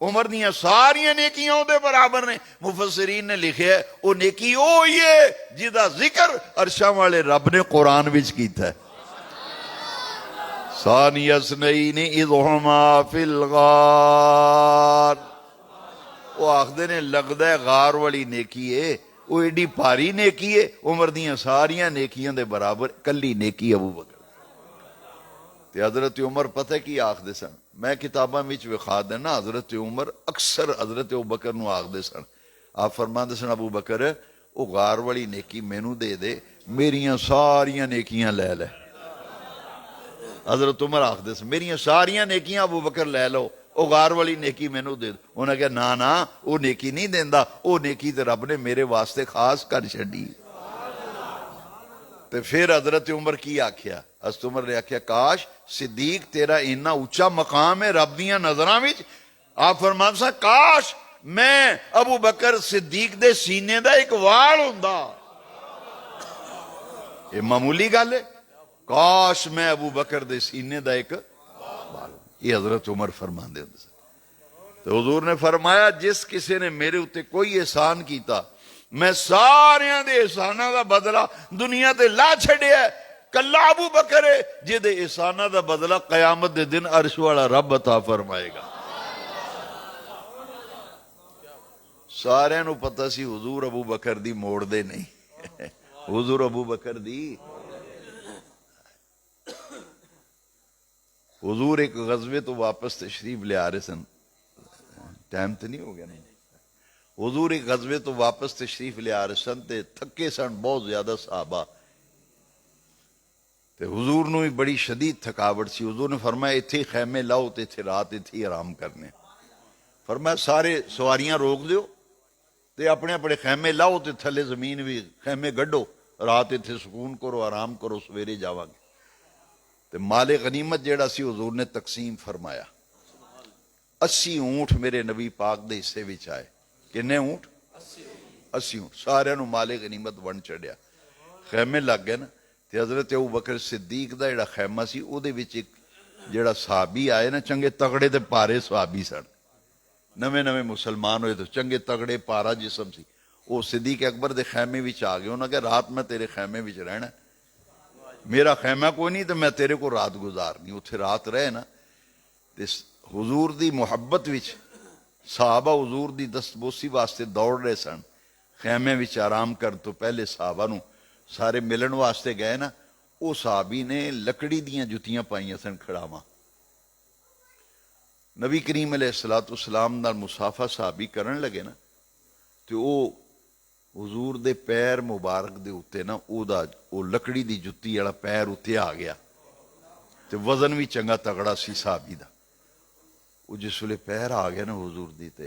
عمر دیاں ساریاں نیکیاں دے برابر نے. مفسرین نے لکھیا ہے وہ نیکی ہوئی ہے جدا ذکر عرشاں والے رب نے قرآن وچ کیتا ہے. ثانی اثنین اذ ہما فی الغار. وہ آخدے نے لگدا ہے غار والی نیکی ہے وہ ایڈی بھاری نیکی ہے عمر دیاں ساریاں نیکیاں دے برابر کلی نیکی ابو بکر. تے حضرت عمر پتہ کی آخدے سن, میں کتاباں وچ وکھا دینا, حضرت عمر اکثر حضرت ابو بکر نو آخدے سن, آپ فرماندے سن ابو بکر او غار والی نیکی مینوں دے دے, میریاں ساریاں نیکیاں لے لے. حضرت عمر آخدے سن میریاں ساریاں نیکیاں ابو بکر لے لو, او غار والی نیکی مینوں دے دو. انہاں کہا نا نا او نیکی نہیں دیندا, او نیکی تے رب نے میرے واسطے خاص کر چھڈی. تے پھر حضرت عمر کی آکھیا, حضرت عمر نے آکھیا کاش صدیق تیرا اتنا اونچا مقام ہے رب دیاں نظراں وچ. آپ فرماندے سن کاش میں ابو بکر صدیق دے سینے دا ایک وال ہوندا. یہ معمولی گل ہے, کاش میں ابو بکر دے سینے دا ایک وال. یہ حضرت عمر فرماندے ہوندے سن. تو حضور نے فرمایا جس کسی نے میرے اتے کوئی احسان کیتا میں ساریاں دے احساناں دا بدلہ دنیا تے لا چھڑیا ہے, کلا ابو بکر ہے جے دے احساناں دا بدلہ قیامت دے دن عرش والا رب عطا فرمائے گا. سارے نو پتہ سی حضور ابو بکر دی موڑ دے نہیں, حضور ابو بکر دی. حضور ایک غزوے تو واپس تشریف لے آ رہے سن, ٹائم تو نہیں ہو گیا نہیں. حضور ایک غزوے تو واپس تشریف لے آ رہے سن تے تھکے سن بہت زیادہ صحابہ, تے حضور نو بھی بڑی شدید تھکاوٹ سی. حضور نے فرمایا ایتھے خیمے لاؤ تے ایتھے رات ایتھے آرام کرنے. فرمایا سارے سواریاں روک دیو تے اپنے اپنے خیمے لاؤ تے تھلے زمین بھی خیمے گڈو, رات ایتھے سکون کرو آرام کرو, سویرے جاواں گے. تے مال غنیمت جیڑا سی حضور نے تقسیم فرمایا. 80 اونٹ میرے نبی پاک دے حصے وچ آئے. کنے اونٹ؟ 80 اونٹ. سارے نو مال غنیمت ون چڑھیا. خیمے لگ گئے نا, تے حضرت ابو بکر صدیق دا جڑا خیمہ سی او دے وچ ایک جڑا صحابی آئے نا, چنگے تگڑے تے پارے صحابی سن, نویں نویں مسلمان ہوئے تو چنگے تگڑے پارا جسم سی. او صدیق اکبر دے خیمے وچ آ گئے. انہاں کہ رات میں تیرے خیمے وچ رہنا, میرا خیمہ کوئی نہیں تو میں تیرے کو رات گزارنی. اتھے رات رہے نا, تے حضور دی محبت وچ صحابہ حضور دی دستبوسی واسطے دوڑ رہے سن. خیمے وچ آرام کر تو پہلے صحابہ نو سارے ملن واسطے گئے نا, او صحابی نے لکڑی دیاں جتیاں پائیاں سن کھڑاواں. نبی کریم علیہ السلام نال مصافحہ صحابی کرن لگے نا, تے او حضور دے پیر مبارک دے اتے نا او لکڑی دی جتی والا پیر اتے آ گیا. تے وزن بھی چنگا تگڑا سی صحابی دا. وہ جس ویلے پیر آ گیا نا حضور دی, تے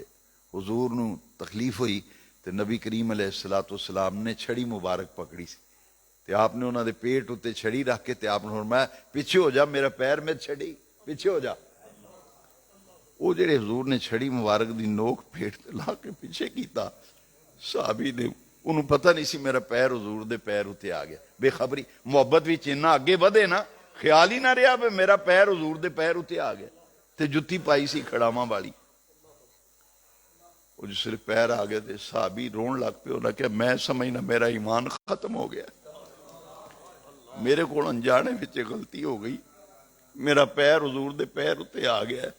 حضور نو تکلیف ہوئی تے نبی کریم علیہ السلام نے چھڑی مبارک پکڑی سی, تے آپ نے انہاں دے پیٹ اتے چھڑی رکھ کے تے آپ نے فرمایا پیچھے ہو جا, میرا پیر میں چھڑی پیچھے ہو جا. وہ جڑے حضور نے چھڑی مبارک دی نوک پیٹ تے لا کے پیچھے کیتا, صحابی نے انہوں پتہ نہیں سی میرا پیر حضور دے پیر اتے آ گیا. بے خبری محبت وچ اتنا اگے ودے نا, خیال ہی نہ رہا کہ میرا پیر حضور دے پیر اتے آ گیا. تے جتی پائی سی کھڑاواں والی. وہ جس ویلے پیر آ گئے تے صحابی رون لگ پے. انہاں کہ میں سمجھنا میرا ایمان ختم ہو گیا, میرے کو انجانے وچ غلطی ہو گئی, میرا پیر حضور دے پیر اتے آ گیا.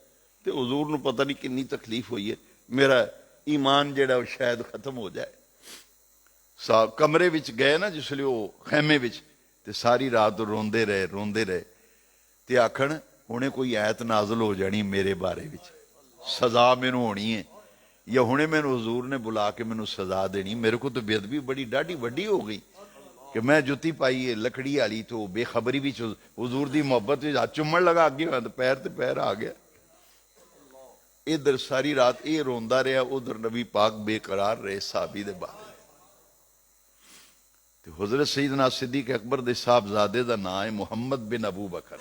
تے حضور نو پتہ نہیں کنی تکلیف ہوئی ہے, میرا ایمان جڑا شاید ختم ہو جائے. کمرے وچ گئے نا جس لئے وہ خیمے وچ, تے ساری رات روندے رہے تے آکھن ہونے کوئی آیت نازل ہو جانی میرے بارے وچ, سزا مینوں ہونی ہے, یا ہونے مینوں حضور نے بلا کے مینوں سزا دینی. میرے کو تو بے ادبی بڑی ڈاڈی وڈی ہو گئی کہ میں جتی پائی ہے لکڑی والی, تو بے خبری وچ حضور دی محبت وچ ہاتھ چومن لگا اگے پیر تے پیر آ گیا. ادھر ساری رات اے روندا رہا, ادھر نبی پاک بے قرار رہے صحابی دے بارے. تے حضرت سیدنا صدیق اکبر دے صاحبزادے دا نام ہے محمد بن ابو بکر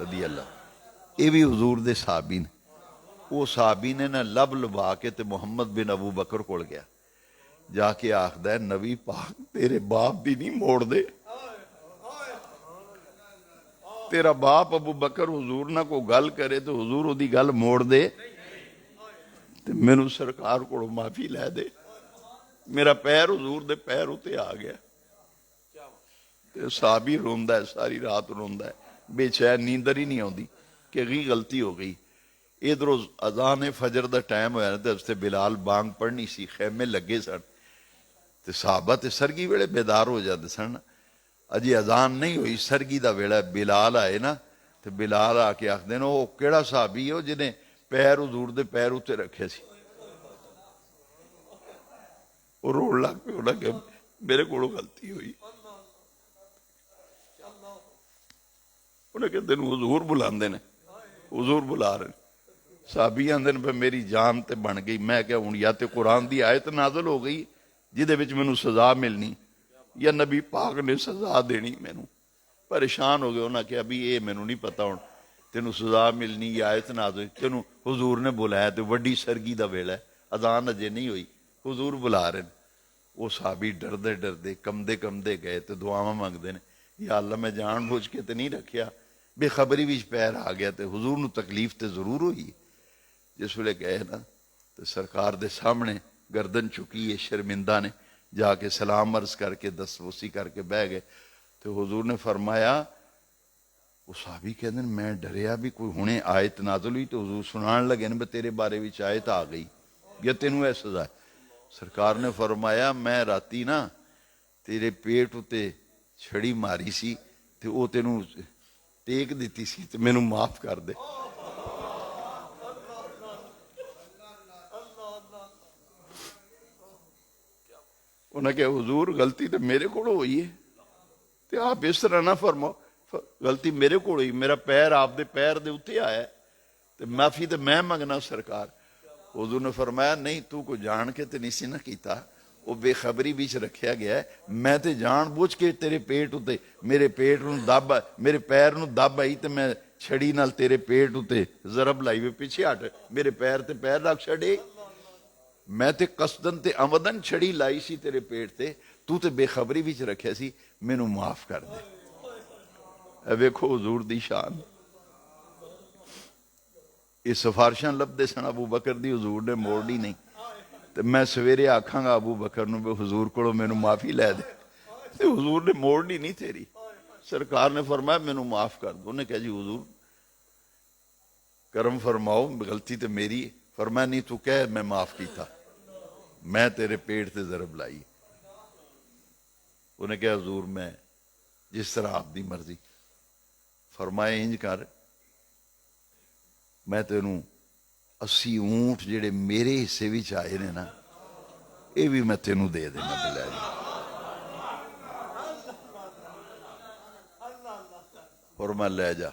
رضی اللہ. اے بھی حضور دے صحابی نے. وہ صحابی نے نا لب لبا کے تے محمد بن ابو بکر کول گیا, جا کے آخدا ہے نبی پاک تیرے باپ دی نہیں موڑ دے, تیرا باپ ابو بکر حضور نہ کو گل کرے تو حضور او دی گل موڑ دے. ਤੇ ਮੈਨੂੰ ਸਰਕਾਰ ਕੋਲੋਂ ਮਾਫੀ ਲੈ ਦੇ। ਮੇਰਾ ਪੈਰ ਹਜ਼ੂਰ ਦੇ ਪੈਰ ਉੱਤੇ ਆ ਗਿਆ ਤੇ ਸਾਹਬੀ ਰੋਂਦਾ ਹੈ, ਸਾਰੀ ਰਾਤ ਰੋਂਦਾ ਹੈ, ਬੇਚੈਨ, ਨੀਂਦਰ ਹੀ ਨਹੀਂ ਆਉਂਦੀ ਕਿ ਕੀ ਗਲਤੀ ਹੋ ਗਈ। ਇਧਰੋਂ ਅਜ਼ਾਨ ਫਜਰ ਦਾ ਟਾਈਮ ਹੋਇਆ ਤੇ ਉਸਤੇ ਬਿਲਾਲ ਬਾਂਗ ਪੜ੍ਹਨੀ ਸੀ, ਖੈਮੇ ਲੱਗੇ ਸਨ ਤੇ ਸਾਹਬਾ ਤੇ ਸਰਗੀ ਵੇਲੇ ਬੇਦਾਰ ਹੋ ਜਾਂਦੇ ਸਨ। ਅਜੇ ਅਜ਼ਾਨ ਨਹੀਂ ਹੋਈ, ਸਰਗੀ ਦਾ ਵੇਲਾ, ਬਿਲਾਲ ਆਏ ਨਾ ਤੇ ਬਿਲਾਲ ਆ ਕੇ ਆਖਦੇ ਨੇ ਉਹ ਕਿਹੜਾ ਸਾਹਬੀ ਉਹ ਜਿਹਨੇ ਪੈਰ ਹਜ਼ੂਰ ਦੇ ਪੈਰ ਉੱਤੇ ਰੱਖੇ ਸੀ। ਉਹ ਰੋਣ ਲੱਗ ਪਏ, ਉਹਨਾਂ ਕਿ ਮੇਰੇ ਕੋਲੋਂ ਗਲਤੀ ਹੋਈ। ਉਹਨੇ ਕਿਹਾ ਤੈਨੂੰ ਹਜ਼ੂਰ ਬੁਲਾਉਂਦੇ ਨੇ, ਹਜ਼ੂਰ ਬੁਲਾ ਰਹੇ। ਸਾਹਬੀ ਆਂਦੇ ਨੇ ਮੇਰੀ ਜਾਨ ਤੇ ਬਣ ਗਈ। ਮੈਂ ਕਿਹਾ ਹੁਣ ਜਾਂ ਤੇ ਕੁਰਾਨ ਦੀ ਆਇਤ ਨਾਜ਼ਲ ਹੋ ਗਈ ਜਿਹਦੇ ਵਿੱਚ ਮੈਨੂੰ ਸਜ਼ਾ ਮਿਲਣੀ, ਜਾਂ ਨਬੀ ਪਾਕ ਨੇ ਸਜ਼ਾ ਦੇਣੀ। ਮੈਨੂੰ ਪਰੇਸ਼ਾਨ ਹੋ ਗਏ। ਉਹਨਾਂ ਕਿਹਾ ਵੀ ਇਹ ਮੈਨੂੰ ਨਹੀਂ ਪਤਾ ਹੁਣ ਤੈਨੂੰ ਸਜ਼ਾ ਮਿਲਣੀ ਜਾਂ ਆਇਤ ਨਾਜ਼ਲ। ਤੈਨੂੰ ਹਜ਼ੂਰ ਨੇ ਬੁਲਾਇਆ ਤੇ ਵੱਡੀ ਸਰਗੀ ਦਾ ਵੇਲਾ, ਅਜ਼ਾਨ ਅਜੇ ਨਹੀਂ ਹੋਈ, ਹਜ਼ੂਰ ਬੁਲਾ ਰਹੇ ਨੇ। ਉਹ ਸਾਹਬੀ ਡਰਦੇ ਡਰਦੇ ਕੰਬਦੇ ਕੰਬਦੇ ਗਏ ਤੇ ਦੁਆਵਾਂ ਮੰਗਦੇ ਨੇ, ਯਾ ਅੱਲਾ ਮੈਂ ਜਾਣ ਬੁੱਝ ਕੇ ਤੇ ਨਹੀਂ ਰੱਖਿਆ, ਬੇਖਬਰੀ ਵਿੱਚ ਪੈਰ ਆ ਗਿਆ ਤੇ ਹਜ਼ੂਰ ਨੂੰ ਤਕਲੀਫ ਤੇ ਜ਼ਰੂਰ ਹੋਈ। ਜਿਸ ਵੇਲੇ ਗਏ ਨਾ ਤੇ ਸਰਕਾਰ ਦੇ ਸਾਹਮਣੇ ਗਰਦਨ ਚੁੱਕੀ ਹੈ, ਸ਼ਰਮਿੰਦਾ ਨੇ, ਜਾ ਕੇ ਸਲਾਮ ਅਰਜ਼ ਕਰਕੇ ਦਸਤਬੋਸੀ ਕਰਕੇ ਬਹਿ ਗਏ ਤੇ ਹਜ਼ੂਰ ਨੇ ਫਰਮਾਇਆ, ਉਹ ਸਾਹਬੀ ਕਹਿੰਦੇ ਨੇ ਮੈਂ ਡਰਿਆ ਵੀ ਕੋਈ ਹੁਣੇ ਆਇਤ ਨਾਜ਼ਲ ਹੋਈ ਤੇ ਹਜ਼ੂਰ ਸੁਣਾਉਣ ਲੱਗੇ ਨੇ ਵੀ ਤੇਰੇ ਬਾਰੇ ਵਿੱਚ ਆਇਤ ਆ ਗਈ ਜਾਂ ਤੈਨੂੰ ਇਹ ਸਜ਼ਾ ਹੈ। ਸਰਕਾਰ ਨੇ ਫਰਮਾਇਆ ਮੈਂ ਰਾਤੀ ਨਾ ਤੇਰੇ ਪੇਟ ਉੱਤੇ ਛੜੀ ਮਾਰੀ ਸੀ ਤੇ ਉਹ ਤੈਨੂੰ ਟੇਕ ਦਿੱਤੀ ਸੀ ਤੇ ਮੈਨੂੰ ਮਾਫ ਕਰ ਦੇ। ਉਹਨਾਂ ਕਿਹਾ ਹਜ਼ੂਰ ਗਲਤੀ ਤੇ ਮੇਰੇ ਕੋਲ ਹੋਈ ਹੈ ਤੇ ਆਪ ਇਸ ਤਰ੍ਹਾਂ ਨਾ ਫਰਮਾਓ, ਗਲਤੀ ਮੇਰੇ ਕੋਲ ਹੋਈ, ਮੇਰਾ ਪੈਰ ਆਪਦੇ ਪੈਰ ਦੇ ਉੱਤੇ ਆਇਆ ਤੇ ਮਾਫੀ ਤੇ ਮੈਂ ਮੰਗਣਾ ਸਰਕਾਰ। ਹਜ਼ੂਰ ਨੇ ਫਰਮਾਇਆ ਨਹੀਂ ਤੂੰ ਕੋਈ ਜਾਣ ਕੇ ਤੇ ਨਹੀਂ ਸੀ ਨਾ ਕੀਤਾ, ਉਹ ਬੇਖਬਰੀ ਵਿੱਚ ਰੱਖਿਆ ਗਿਆ। ਮੈਂ ਤੇ ਜਾਣ ਬੁੱਝ ਕੇ ਤੇਰੇ ਪੇਟ ਉੱਤੇ ਮੇਰੇ ਪੇਟ ਨੂੰ ਦੱਬ, ਮੇਰੇ ਪੈਰ ਨੂੰ ਦੱਬ ਆਈ ਤੇ ਮੈਂ ਛੜੀ ਨਾਲ ਤੇਰੇ ਪੇਟ ਉੱਤੇ ਜ਼ਰਬ ਲਾਈ ਵੇ, ਪਿੱਛੇ ਹਟ, ਮੇਰੇ ਪੈਰ ਤੇ ਪੈਰ ਰੱਖ ਛੱਡੇ। ਮੈਂ ਤੇ ਕਸਦਨ ਤੇ ਅਮਦਨ ਛੜੀ ਲਾਈ ਸੀ ਤੇਰੇ ਪੇਟ ਤੇ, ਤੂੰ ਤੇ ਬੇਖਬਰੀ ਵਿੱਚ ਰੱਖਿਆ ਸੀ, ਮੈਨੂੰ ਮਾਫ ਕਰ ਦੇ। ਇਹ ਵੇਖੋ ਹਜ਼ੂਰ ਦੀ ਸ਼ਾਨ। ਇਹ ਸਿਫਾਰਿਸ਼ਾਂ ਲੱਭਦੇ ਸਨ ਅਬੂ ਬਕਰ ਦੀ, ਹਜ਼ੂਰ ਨੇ ਮੋੜਨੀ ਨਹੀਂ। ਤੇ ਮੈਂ ਸਵੇਰੇ ਆਖਾਂਗਾ ਅਬੂ ਬਕਰ ਨੂੰ ਵੀ ਹਜ਼ੂਰ ਕੋਲੋਂ ਮੈਨੂੰ ਮਾਫੀ ਲੈ ਦੇ, ਤੇ ਹਜ਼ੂਰ ਨੇ ਮੋੜਨੀ ਨਹੀਂ ਤੇਰੀ। ਸਰਕਾਰ ਨੇ ਫਰਮਾਇਆ ਮੈਨੂੰ ਮਾਫ ਕਰ ਦੋ। ਉਹਨੇ ਕਿਹਾ ਜੀ ਹਜ਼ੂਰ ਕਰਮ ਫਰਮਾਓ, ਗਲਤੀ ਤੇ ਮੇਰੀ ਹੈ। ਫਰਮਾਇਆ ਨਹੀਂ ਤੂੰ ਕਹਿ ਮੈਂ ਮਾਫ ਕੀਤਾ, ਮੈਂ ਤੇਰੇ ਪੇਟ ਤੇ ਜ਼ਰਬ ਲਾਈ। ਉਹਨੇ ਕਿਹਾ ਹਜ਼ੂਰ ਮੈਂ ਜਿਸ ਤਰ੍ਹਾਂ ਆਪ ਦੀ ਮਰਜ਼ੀ। ਫਰਮਾਇਆ ਇੰਜ ਕਰ, ਮੈਂ ਤੈਨੂੰ 80 ਊਂਠ ਜਿਹੜੇ ਮੇਰੇ ਹਿੱਸੇ ਵਿੱਚ ਆਏ ਨੇ ਨਾ, ਇਹ ਵੀ ਮੈਂ ਤੈਨੂੰ ਦੇ ਦੇਣਾ ਬਿਲਾ ਜੀ। ਫਰਮਾਇਆ ਲੈ ਜਾ।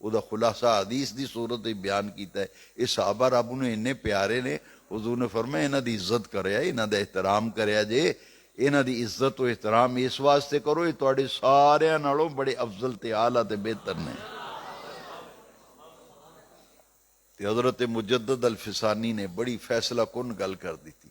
ਉਹਦਾ ਖੁਲਾਸਾ ਹਦੀਸ ਦੀ ਸੂਰਤ ਵਿੱਚ ਬਿਆਨ ਕੀਤਾ ਹੈ। ਇਹ ਸਾਹਬਾ ਰੱਬ ਨੂੰ ਇੰਨੇ ਪਿਆਰੇ ਨੇ, ਹੁਜ਼ੂਰ ਨੇ ਫਰਮਾਇਆ ਇਹਨਾਂ ਦੀ ਇੱਜ਼ਤ ਕਰਿਆ, ਇਹਨਾਂ ਦਾ ਇਹਤਰਾਮ ਕਰਿਆ ਜੇ, ਇਹਨਾਂ ਦੀ ਇੱਜ਼ਤ ਤੇ ਇਹਤਰਾਮ ਇਸ ਵਾਸਤੇ ਕਰੋ ਇਹ ਤੁਹਾਡੇ ਸਾਰਿਆਂ ਨਾਲੋਂ ਬੜੇ ਅਫਜ਼ਲ ਤੇ ਆਲਾ ਤੇ ਬਿਹਤਰ ਨੇ। ਤੇ ਹਜ਼ਰਤ ਮੁਜੱਦਦ ਅਲ-ਫਿਸਾਨੀ ਨੇ ਬੜੀ ਫੈਸਲਾ ਕੁਨ ਗੱਲ ਕਰ ਦਿੱਤੀ।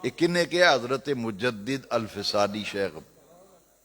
ਇਹ ਕਿਹਨੇ ਕਿਹਾ? ਹਜ਼ਰਤ ਮੁਜੱਦਿਦ ਅਲ-ਫਿਸਾਨੀ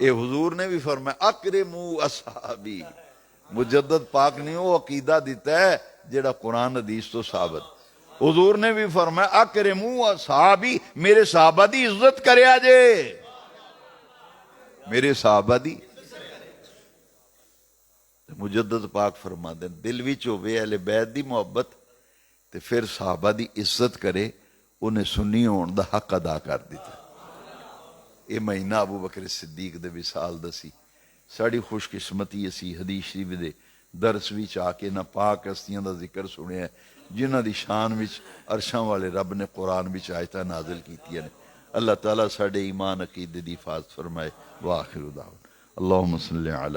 یہ حضور نے بھی فرمایا اکرمو اصحابی. مجدد پاک نے وہ عقیدہ دیتا ہے جڑا قرآن حدیث تو ثابت. حضور نے بھی فرمایا اکرمو اصحابی، میرے صحابہ دی عزت کرے آجے، میرے صحابہ دی. مجدد پاک فرما دیں دل وچ ہوے اہل بیت دی محبت تے پھر صحابہ دی عزت کرے، انہیں سنی ہون دا حق ادا کر دیتا. یہ مہینہ ابو بکر صدیق دے وصال دسی. ساڑی خوش قسمتی اسی حدیث شریف دے درس وچ آ کے نہ پاک ہستیاں دا ذکر سنیا ہے جنہاں دی شان وچ عرشاں والے رب نے قرآن وچ آیتاں نازل کیتیاں نے. اللہ تعالیٰ ساڑے ایمان عقیدے دی حفاظت فرمائے. وآخر دعوانا اللہم صلی علی